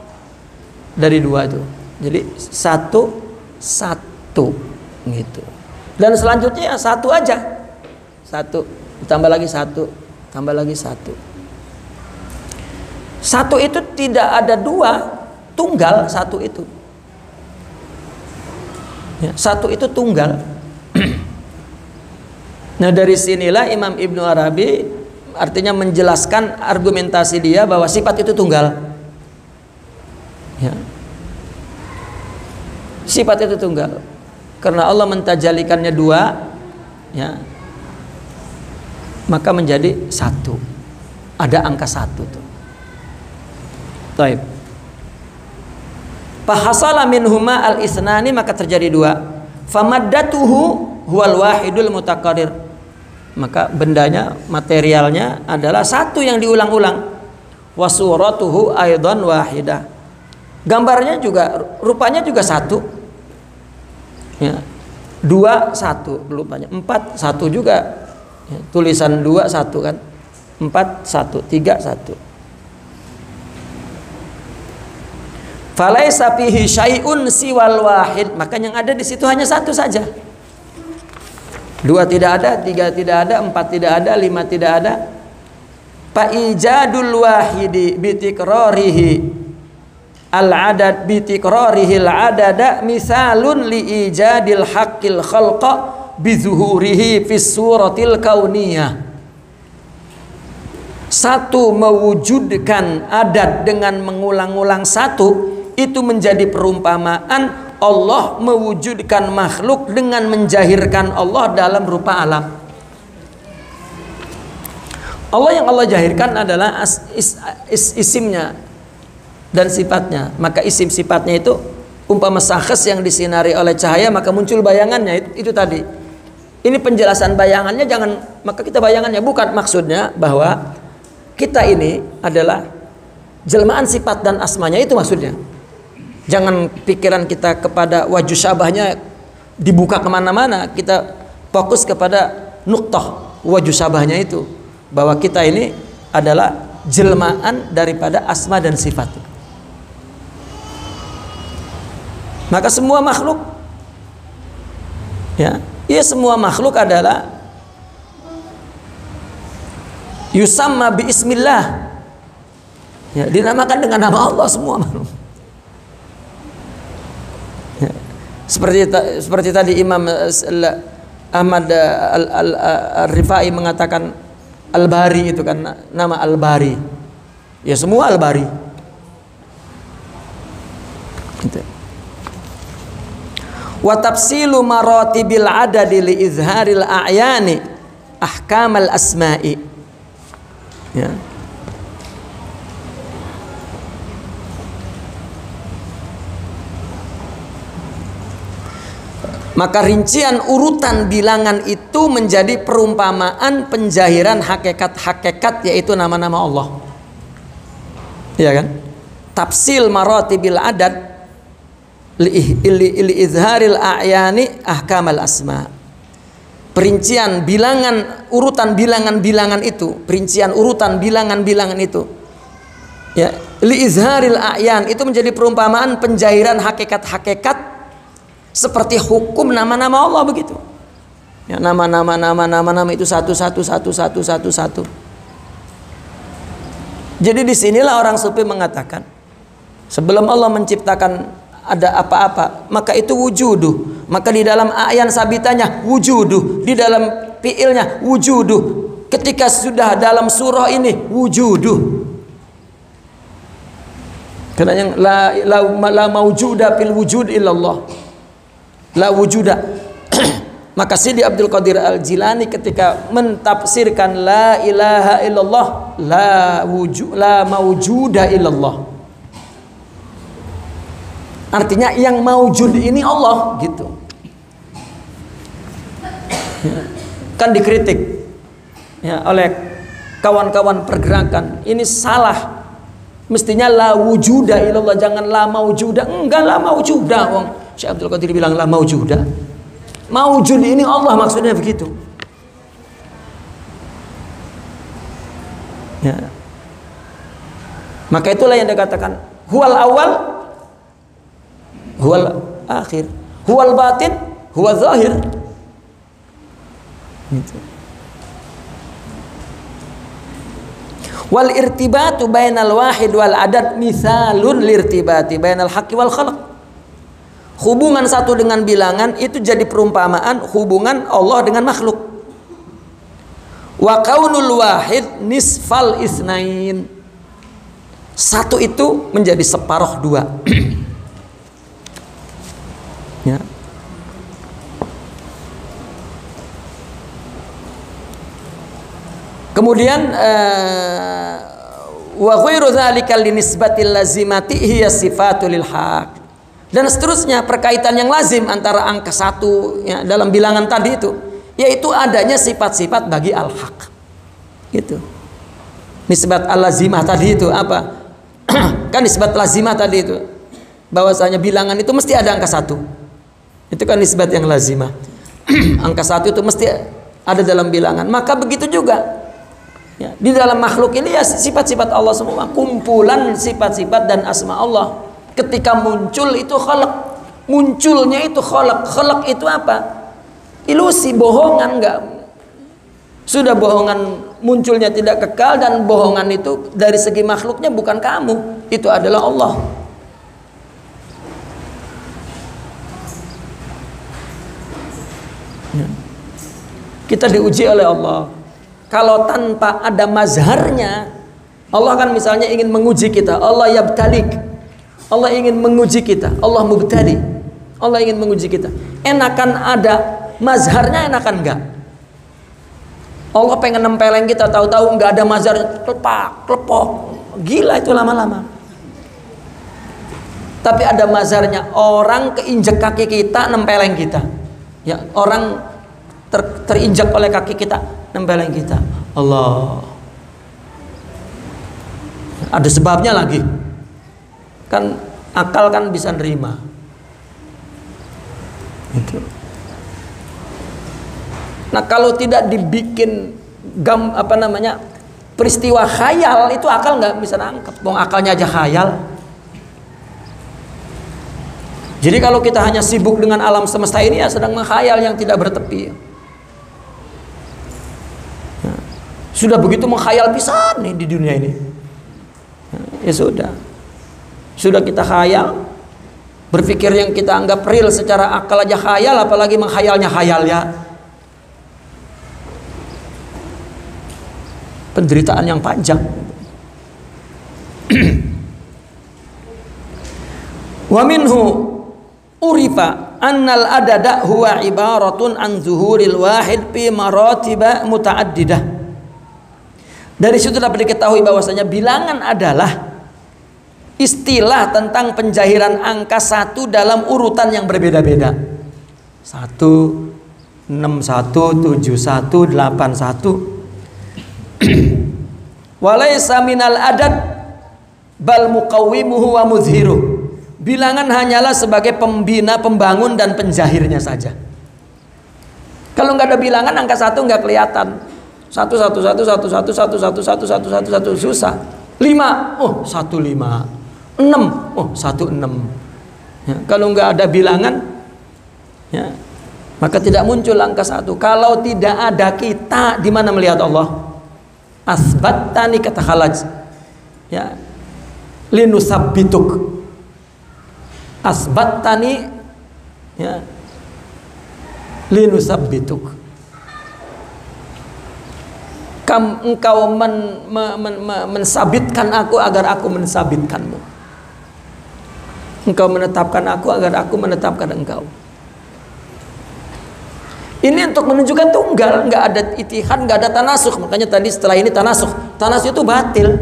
dari 2 itu. Jadi 1 gitu. Dan selanjutnya 1 aja. 1 tambah lagi 1, tambah lagi 1. 1 itu tidak ada 2, tunggal 1 itu. Ya, 1 itu tunggal. Nah, dari sinilah Imam Ibnu Arabi artinya menjelaskan argumentasi dia bahwa sifat itu tunggal. Ya. sifat itu tunggal. Karena Allah mentajalikannya dua, ya, maka menjadi satu. Ada angka satu tuh. Taib. Fahasala minhuma al-isnani, maka terjadi dua. Famaddatuhu huwal wahidul mutaqarrir. Maka bendanya, materialnya adalah satu yang diulang-ulang. Wasuratuhu aidan wahidah. Gambarnya juga, rupanya juga satu. Ya. 2 1 rupanya. 4 1 juga. Ya. Tulisan 2 1 kan. 4 1 3 1. Falaisa fihi syai'un siwal wahid. Maka yang ada di situ hanya satu saja. 2 tidak ada, 3 tidak ada, 4 tidak ada, 5 tidak ada. Fa ijadul wahidi bi tikrarihi al-adad bi tikrarihi al-adada misalun li ijadil haqqil khalqa bi zuhurihi fis suratil kauniyah. Satu, mewujudkan adat dengan mengulang-ulang satu, itu menjadi perumpamaan Allah mewujudkan makhluk dengan menjahirkan Allah dalam rupa alam. Allah yang Allah jahirkan adalah isimnya dan sifatnya. Maka isim sifatnya itu umpama syakhs yang disinari oleh cahaya, maka muncul bayangannya. Itu tadi. Ini penjelasan bayangannya, jangan, maka kita bayangannya, bukan maksudnya bahwa kita ini adalah jelmaan sifat dan asmanya, itu maksudnya. Jangan pikiran kita kepada wajah syabahnya dibuka kemana-mana. Kita fokus kepada nuktah wajah syabahnya itu, bahwa kita ini adalah jelmaan daripada asma dan sifat. Maka semua makhluk, ya, semua makhluk adalah yusamma bi ismillah, ya, dinamakan dengan nama Allah semua makhluk. Ya. Seperti tadi Imam Ahmad Al-Rifai mengatakan Al-Bari itu kan nama Al-Bari. Ya, semua Al-Bari. Gitu. Wa tafsilu maratibil adadi li izharil a'yani ahkamal asma'i. Ya. Maka rincian urutan bilangan itu menjadi perumpamaan penjahiran hakikat-hakikat, yaitu nama-nama Allah. Iya kan? Tafsil maratibil adad li izharil a'yani ahkamal asma. Perincian bilangan, urutan bilangan-bilangan itu, perincian urutan bilangan-bilangan itu, ya, li izharil a'yan, itu menjadi perumpamaan penjahiran hakikat-hakikat seperti hukum nama-nama Allah begitu. Ya, nama itu satu. Jadi disinilah orang sufi mengatakan, sebelum Allah menciptakan ada apa-apa, maka itu wujuduh. Maka di dalam a'yan sabitanya wujuduh, di dalam fi'ilnya wujuduh. Ketika sudah dalam surah ini wujuduh. Karena yang la maujuda fil wujud illallah. La wujuda. Maka Sidi Abdul Qadir Al-Jilani ketika mentafsirkan la ilaha illallah, la maujuda illallah, artinya yang maujud ini Allah, gitu. Kan dikritik, ya, oleh kawan-kawan pergerakan, ini salah, mestinya la wujuda illallah, jangan la maujuda. Enggak, la maujuda, wong Syekh Abdul Qadir bilang la maujuda. Maujud ini Allah, maksudnya begitu. Ya. Maka itulah yang dikatakan huwal awal, huwal akhir, huwal batin, huwal zahir. Gitu. Wal irtibatu bainal wahid wal adad misalun lirtibati bainal haqqi wal khalq. Hubungan satu dengan bilangan itu jadi perumpamaan hubungan Allah dengan makhluk. Wa kaunul wahid nisfal isnain. Satu itu menjadi separuh dua. Kemudian wa ghairu dzalika linisbatil lazimati hiya sifatul haq. Dan seterusnya perkaitan yang lazim antara angka 1 ya, dalam bilangan tadi itu, yaitu adanya sifat-sifat bagi al-haq. Gitu. Nisbat al-lazimah tadi itu apa? Kan nisbat lazimah tadi itu bahwasanya bilangan itu mesti ada angka 1. Itu kan nisbat yang lazimah. Angka 1 itu mesti ada dalam bilangan. Maka begitu juga ya, di dalam makhluk ini ya sifat-sifat Allah semua, kumpulan sifat-sifat dan asma Allah. Ketika muncul itu khalaq, munculnya itu khalaq. Khalaq itu apa? Ilusi, bohongan. Enggak, sudah bohongan munculnya tidak kekal, dan bohongan itu dari segi makhluknya bukan kamu, itu adalah Allah. Kita diuji oleh Allah. Kalau tanpa ada mazharnya, Allah kan misalnya ingin menguji kita, Allah yabtalik, Allah ingin menguji kita, Allah mubtali, Allah ingin menguji kita. Enakan ada mazharnya, enakan enggak? Allah pengen nempeleng kita, tahu-tahu enggak ada mazhar, klepok, gila itu lama-lama. Tapi ada mazharnya, orang keinjek kaki kita, nempeleng kita. Ya, orang terinjak oleh kaki kita, nempeleng kita. Allah. Ada sebabnya lagi. Kan akal kan bisa nerima. Itu. Nah, kalau tidak dibikin peristiwa khayal, itu akal nggak bisa nangkep. Wong akalnya aja khayal. Jadi kalau kita hanya sibuk dengan alam semesta ini, ya sedang menghayal yang tidak bertepi. Nah, sudah begitu menghayal pisan nih di dunia ini. Nah, ya sudah kita khayal, berpikir yang kita anggap real secara akal aja khayal, apalagi menghayalnya khayal ya. Penderitaan yang panjang. Wa minhu urifa annal adada huwa ibaratun an zuhuril wahid fi maratiba mutaaddidah. Dari situ dapat diketahui bahwasanya bilangan adalah istilah tentang penjahiran angka 1 dalam urutan yang berbeda-beda. 1, 6, 1, 7, 1, 8, 1. Walaysa minal adad bal muqawwimuhu wa muzhiruh. Bilangan hanyalah sebagai pembina, pembangun dan penjahirnya saja. Kalau nggak ada bilangan, angka 1 nggak kelihatan. 1, 1, 1, 1, 1, 1, 1, 1, 1, 1, 1, susah. 5, oh 1, 5. 6, oh 1, 6. Ya, kalau nggak ada bilangan, ya, maka tidak muncul angka 1. Kalau tidak ada kita, di mana melihat Allah? Asbattani kata Khalaj, ya, linusabbituk. Asbattani, ya, linusabbituk. Engkau mensabitkan aku agar aku mensabitkanmu. Engkau menetapkan aku agar aku menetapkan engkau. Ini untuk menunjukkan tunggal, nggak ada itihad, nggak ada tanasukh. Makanya tadi setelah ini tanasukh itu batil.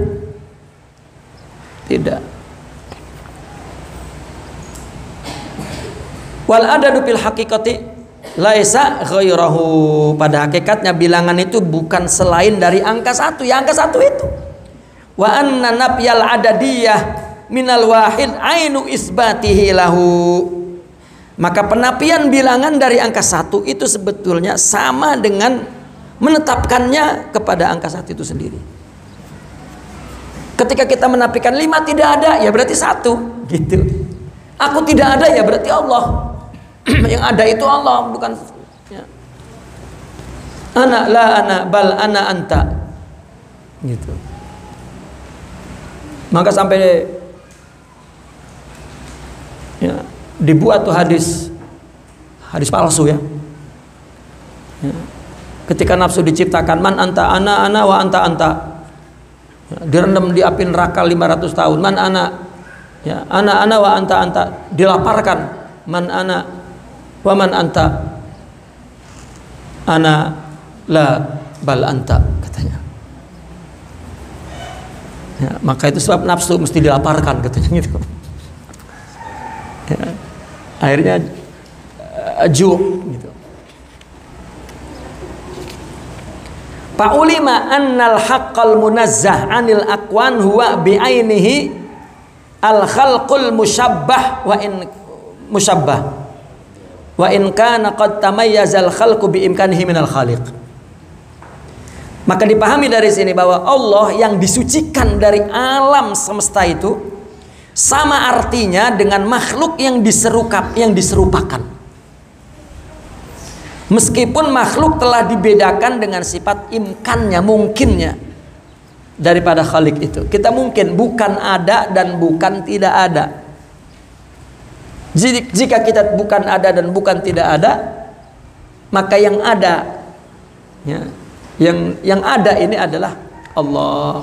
Tidak. Wal adadu fil haqiqati laisa ghairahu. Pada hakikatnya bilangan itu bukan selain dari angka 1. Ya angka 1 itu. Wa anna nafyal adadiyah minal wahid ainu isbatihi lahu. Maka penapian bilangan dari angka 1 itu sebetulnya sama dengan menetapkannya kepada angka 1 itu sendiri. Ketika kita menafikan 5 tidak ada, ya berarti 1 gitu. Aku tidak ada, ya berarti Allah. Yang ada itu Allah, bukan ya. Ana la ana bal ana anta. Gitu. Maka sampai ya, dibuat tuh hadis palsu ya. Ketika nafsu diciptakan, man anta ana wa anta anta. Ya, direndam di api neraka 500 tahun. Man ana, ya, ana wa anta anta. Dilaparkan, man ana wa man anta. Ana la bal anta, katanya. Ya, maka itu sebab nafsu mesti dilaparkan katanya gitu. Ya, akhirnya gitu. Fa'ulima annal haqqal munazzah 'anil aqwan huwa bi'ainihi al khalqul musyabbah wa in kana qad tamayyazal khalqu bi imkanihi minal khaliq. Maka dipahami dari sini bahwa Allah yang disucikan dari alam semesta itu sama artinya dengan makhluk yang diserupakan. Meskipun makhluk telah dibedakan dengan sifat imkannya, mungkinnya daripada Khalik itu. Kita mungkin bukan ada dan bukan tidak ada. Jika kita bukan ada dan bukan tidak ada, maka yang ada, ya, yang ada ini adalah Allah.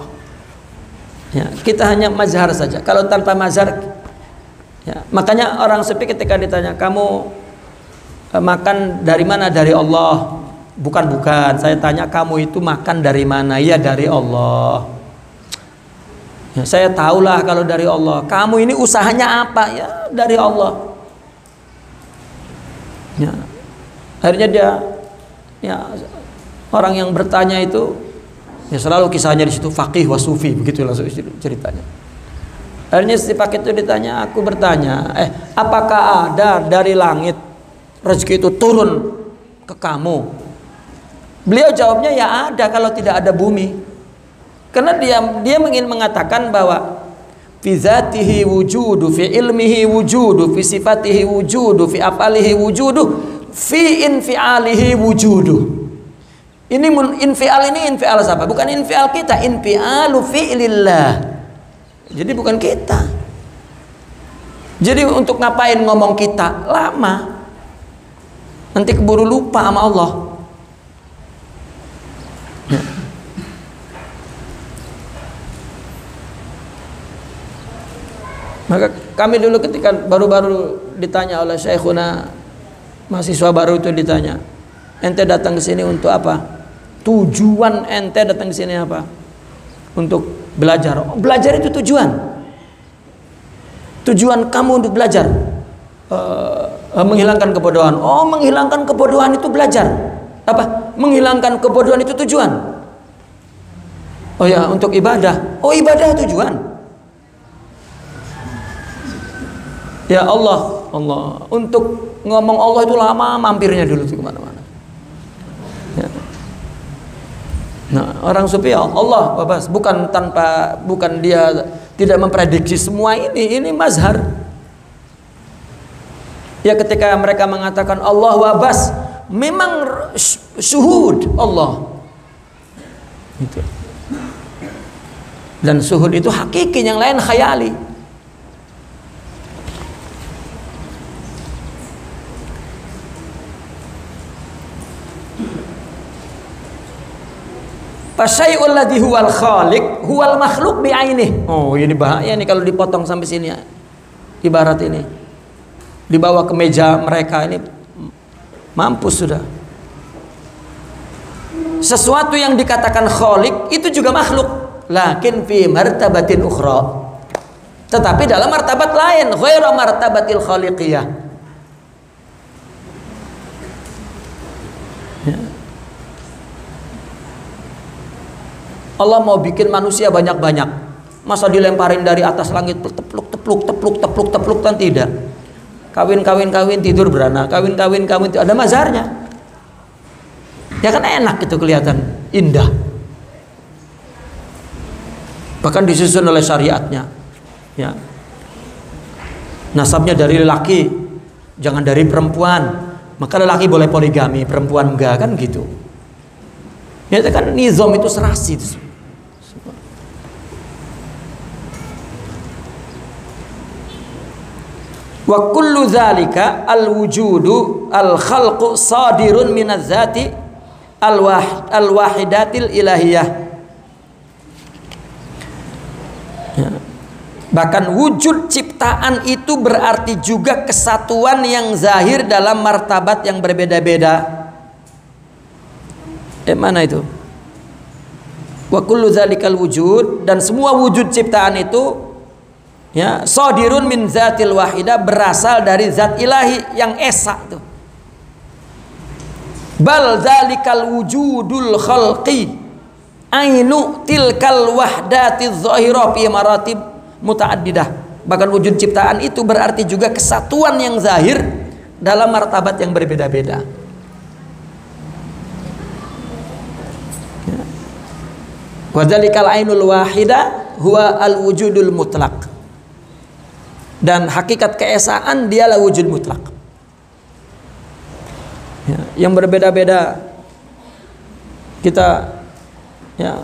Ya, kita hanya mazhar saja. Kalau tanpa mazhar, ya, makanya orang sufi ketika ditanya, kamu makan dari mana? Dari Allah. Bukan. Saya tanya, kamu itu makan dari mana? Ya, dari Allah. Ya, saya tahulah kalau dari Allah. Kamu ini usahanya apa? Ya, dari Allah. Ya. Akhirnya dia, ya, orang yang bertanya itu, ya selalu kisahnya di situ faqih wa sufi, begitu langsung ceritanya. Akhirnya si paket itu ditanya, aku bertanya, apakah ada dari langit rezeki itu turun ke kamu? Beliau jawabnya, ya ada kalau tidak ada bumi. Karena dia ingin mengatakan bahwa fi zatihi wujudu, fi ilmihi wujudu, fi sifatihi wujudu, fi afalihi wujudu, fi infialihi wujudu. Ini infial siapa? Bukan infial kita, infialu fi'lillah. Jadi bukan kita. Jadi untuk ngapain ngomong kita? Lama. Nanti keburu lupa sama Allah. Ya. Maka kami dulu ketika baru-baru ditanya oleh Syekhuna, mahasiswa baru itu ditanya, ente datang ke sini untuk apa? Tujuan ente datang ke sini apa? Untuk belajar. Oh, belajar itu tujuan. Tujuan kamu untuk belajar menghilangkan kebodohan. Oh, menghilangkan kebodohan itu belajar. Apa? Menghilangkan kebodohan itu tujuan. Oh ya, untuk ibadah. Oh, ibadah tujuan. Ya Allah. Untuk ngomong Allah itu lama mampirnya dulu tuh kemana-mana. Ya. Nah, orang sufi ya Allah, bukan dia tidak memprediksi semua ini mazhar. Ya, ketika mereka mengatakan Allah wabas, memang syuhud Allah. Gitu. Dan syuhud itu hakiki, yang lain khayali. Fasyai'ul ladzi huwal khaliq huwal makhluk bi'ainih. Oh, ini bahaya nih kalau dipotong sampai sini ya. Ibarat ini dibawa ke meja mereka ini mampus sudah. Sesuatu yang dikatakan khaliq itu juga makhluk, lakin fi martabatin ukhra. Tetapi dalam martabat lain, ghairu martabatil khaliqiyah. Ya. Allah mau bikin manusia banyak-banyak, masa dilemparin dari atas langit tepluk kan tidak. Kawin tidur beranak, kawin ada mazharnya. Ya kan enak itu, kelihatan indah. Bahkan disusun oleh syariatnya. Ya. Nasabnya dari lelaki, jangan dari perempuan. Maka lelaki boleh poligami, perempuan enggak, kan gitu. Ya kan nizam itu serasi itu. Wa kullu dzalika al-wujudu al-khalqu sadirun minaz zati al-wahidatil ilahiyah. Ya. Bahkan wujud ciptaan itu berarti juga kesatuan yang zahir dalam martabat yang berbeda-beda. Mana itu? Wa kullu dzalikal wujud, dan semua wujud ciptaan itu ya shadirun min zatil wahidah, berasal dari zat ilahi yang esa itu. Bal dzalikal wujudul khalqi ainu tilkal wahdatiz zahirah fi maratib mutaaddidah. Bahkan wujud ciptaan itu berarti juga kesatuan yang zahir dalam martabat yang berbeda-beda. Wa dzalikal ainul wahidah huwa al wujudul mutlaq. Dan hakikat keesaan dialah wujud mutlak. Ya, yang berbeda-beda kita ya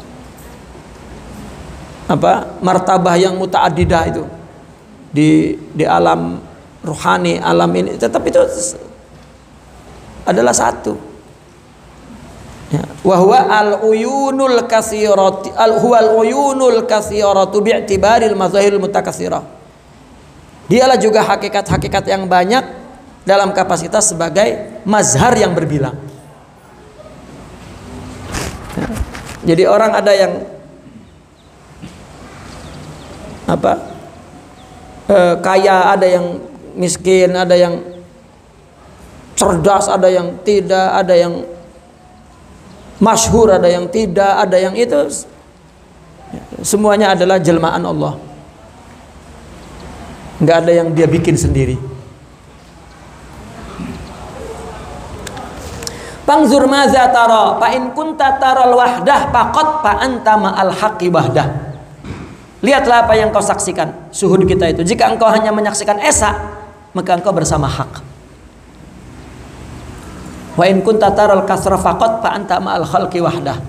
martabah yang mutaaddidah itu di alam ruhani, alam ini tetap itu adalah satu. Ya, wa huwa al-uyunul katsiratu bi'tibaril mazahiril mutakatsirah. Dialah juga hakikat-hakikat yang banyak dalam kapasitas sebagai mazhar yang berbilang. Ya, jadi orang ada yang kaya, ada yang miskin, ada yang cerdas, ada yang tidak, ada yang masyhur, ada yang tidak, ada yang itu semuanya adalah jelmaan Allah. Nggak ada yang dia bikin sendiri. Pangzur maza tara fa in kunta taral wahdah faqad fa anta ma'al haqqi wahdah. Lihatlah apa yang kau saksikan, syuhud kita itu. Jika engkau hanya menyaksikan esa, maka engkau bersama hak. Wa in kunta taral kasra faqad fa anta ma'al khalqi wahdah.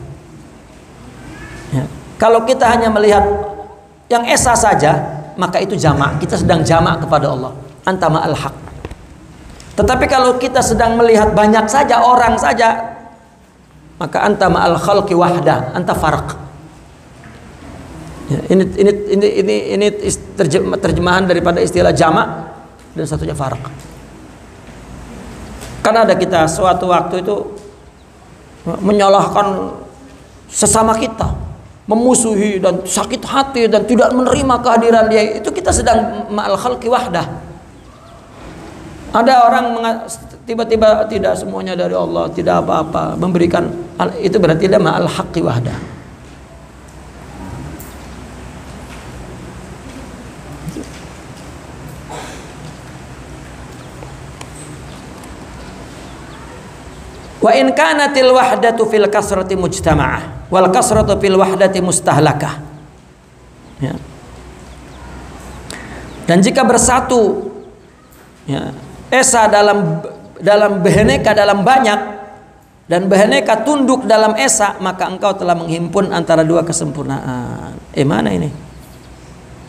Ya. Kalau kita hanya melihat yang esa saja, maka itu jamak. Kita sedang jamak kepada Allah. Anta ma'al haq. Tetapi kalau kita sedang melihat banyak saja, orang saja, maka anta ma'al khalqi wahdah, anta farq. Ya, ini terjemahan daripada istilah jamak dan satunya farq. Karena ada kita suatu waktu itu menyalahkan sesama kita, memusuhi dan sakit hati dan tidak menerima kehadiran dia, itu kita sedang ma'al khalqi wahdah. Ada orang tiba-tiba tidak semuanya dari Allah, tidak apa-apa, memberikan, itu berarti dia ma'al haqqi wahdah. Wa in kanatil wahdatu fil kasrati mujtama'ah wal kasratu fil wahdati mustahlakah. Ya. Dan jika bersatu ya, esa dalam beheneka, dalam banyak, dan beheneka tunduk dalam esa, maka engkau telah menghimpun antara dua kesempurnaan. Mana ini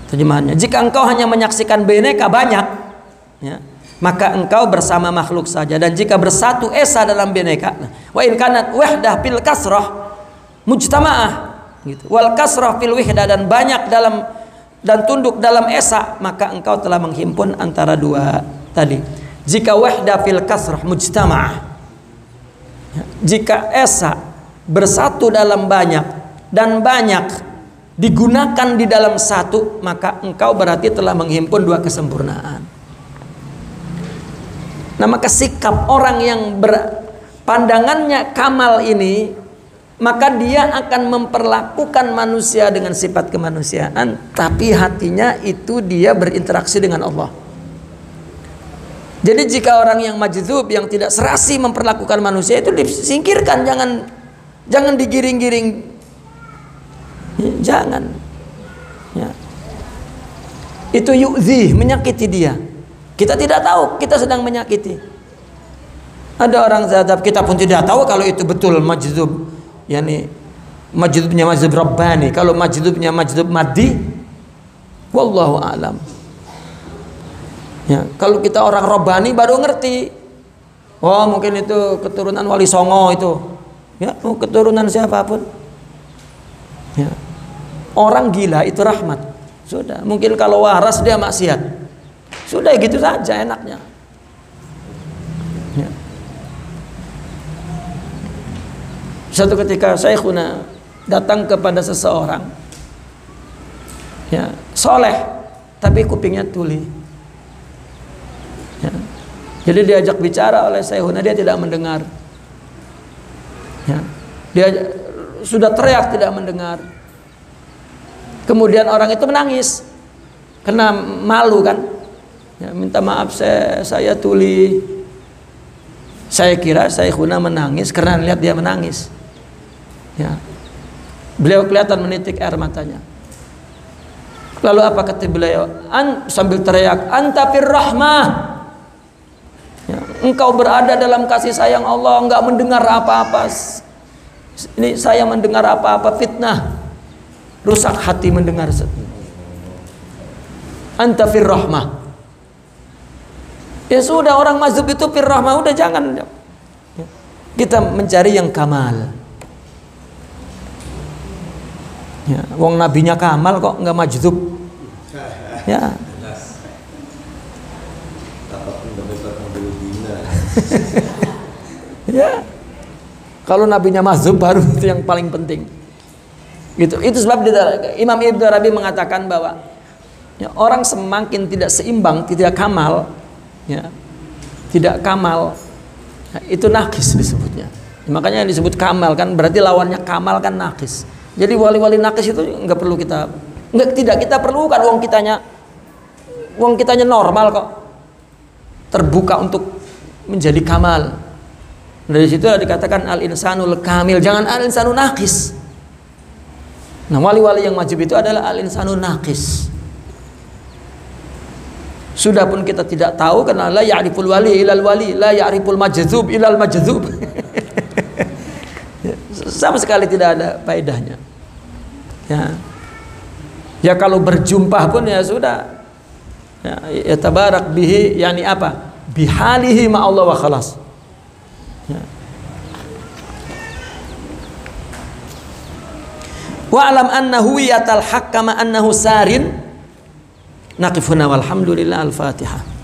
terjemahannya? Jika engkau hanya menyaksikan beheneka banyak, ya, maka engkau bersama makhluk saja. Dan jika bersatu esa dalam beneka, wa in kanat wahdah fil kasrah mujtama'ah gitu, wal kasrah fil wahdah, dan banyak dalam dan tunduk dalam esa, maka engkau telah menghimpun antara dua tadi. Jika wahdah fil kasrah mujtama'ah, jika esa bersatu dalam banyak dan banyak digunakan di dalam satu, maka engkau berarti telah menghimpun dua kesempurnaan. Nah, maka sikap orang yang pandangannya kamal ini, maka dia akan memperlakukan manusia dengan sifat kemanusiaan, tapi hatinya itu dia berinteraksi dengan Allah. Jadi jika orang yang majdzub, yang tidak serasi memperlakukan manusia, itu disingkirkan, jangan digiring-giring, jangan. Ya. Itu yu'zi, menyakiti dia. Kita tidak tahu, kita sedang menyakiti. Ada orang zadzab, kita pun tidak tahu kalau itu betul majdzub, yakni majdzubnya majdzub rabbani. Kalau majdzubnya majdzub maddi, wallahu a'lam. Ya, kalau kita orang rabbani baru ngerti. Oh, mungkin itu keturunan Wali Songo itu. Ya, keturunan siapapun. Ya. Orang gila itu rahmat. Sudah, mungkin kalau waras dia maksiat. Sudah gitu saja enaknya. Ya. Satu ketika Syekhuna datang kepada seseorang, ya, soleh tapi kupingnya tuli, ya. Jadi diajak bicara oleh Syekhuna, dia tidak mendengar, ya. Dia sudah teriak tidak mendengar. Kemudian orang itu menangis karena malu kan, ya, minta maaf saya tuli. Saya kira Syekhuna menangis karena lihat dia menangis, ya. Beliau kelihatan menitik air matanya. Lalu apa kata beliau? Sambil teriak, anta fir rahmah, ya, engkau berada dalam kasih sayang Allah, enggak mendengar apa-apa. Ini saya mendengar apa-apa fitnah, rusak hati mendengar. Anta fir rahmah. Ya sudah, orang mazhab itu fir rahmah, udah jangan. Kita mencari yang kamal. Ya, wong nabinya kamal kok nggak majdzub. Ya. Ya. Kalau nabinya mazhub baru itu yang paling penting. Gitu. Itu sebab Imam Ibnu Arabi mengatakan bahwa, ya, orang semakin tidak seimbang, tidak kamal, ya, tidak kamal, ya, itu nakis disebutnya. Makanya disebut kamal kan, berarti lawannya kamal kan nakis. Jadi wali-wali nakis itu nggak perlu kita, tidak kita perlukan. Wong kitanya normal kok, terbuka untuk menjadi kamal. Dari situ dikatakan al-insanul kamil, jangan al-insanul nakis. Nah, wali-wali yang majub itu adalah al-insanul nakis. Sudah pun kita tidak tahu, karena la ya'riful wali ilal wali, la ya'riful majdzub ilal majdzub. Sama sekali tidak ada faedahnya. Ya. Ya kalau berjumpa pun ya sudah. Ya tabarak bihi, yani apa? Bihalihi ma Allah wa khalas. Ya. Wa alam annahu yatal haqqa ma annahu sarin. Naqifuna walhamdulillah, al-Fatihah.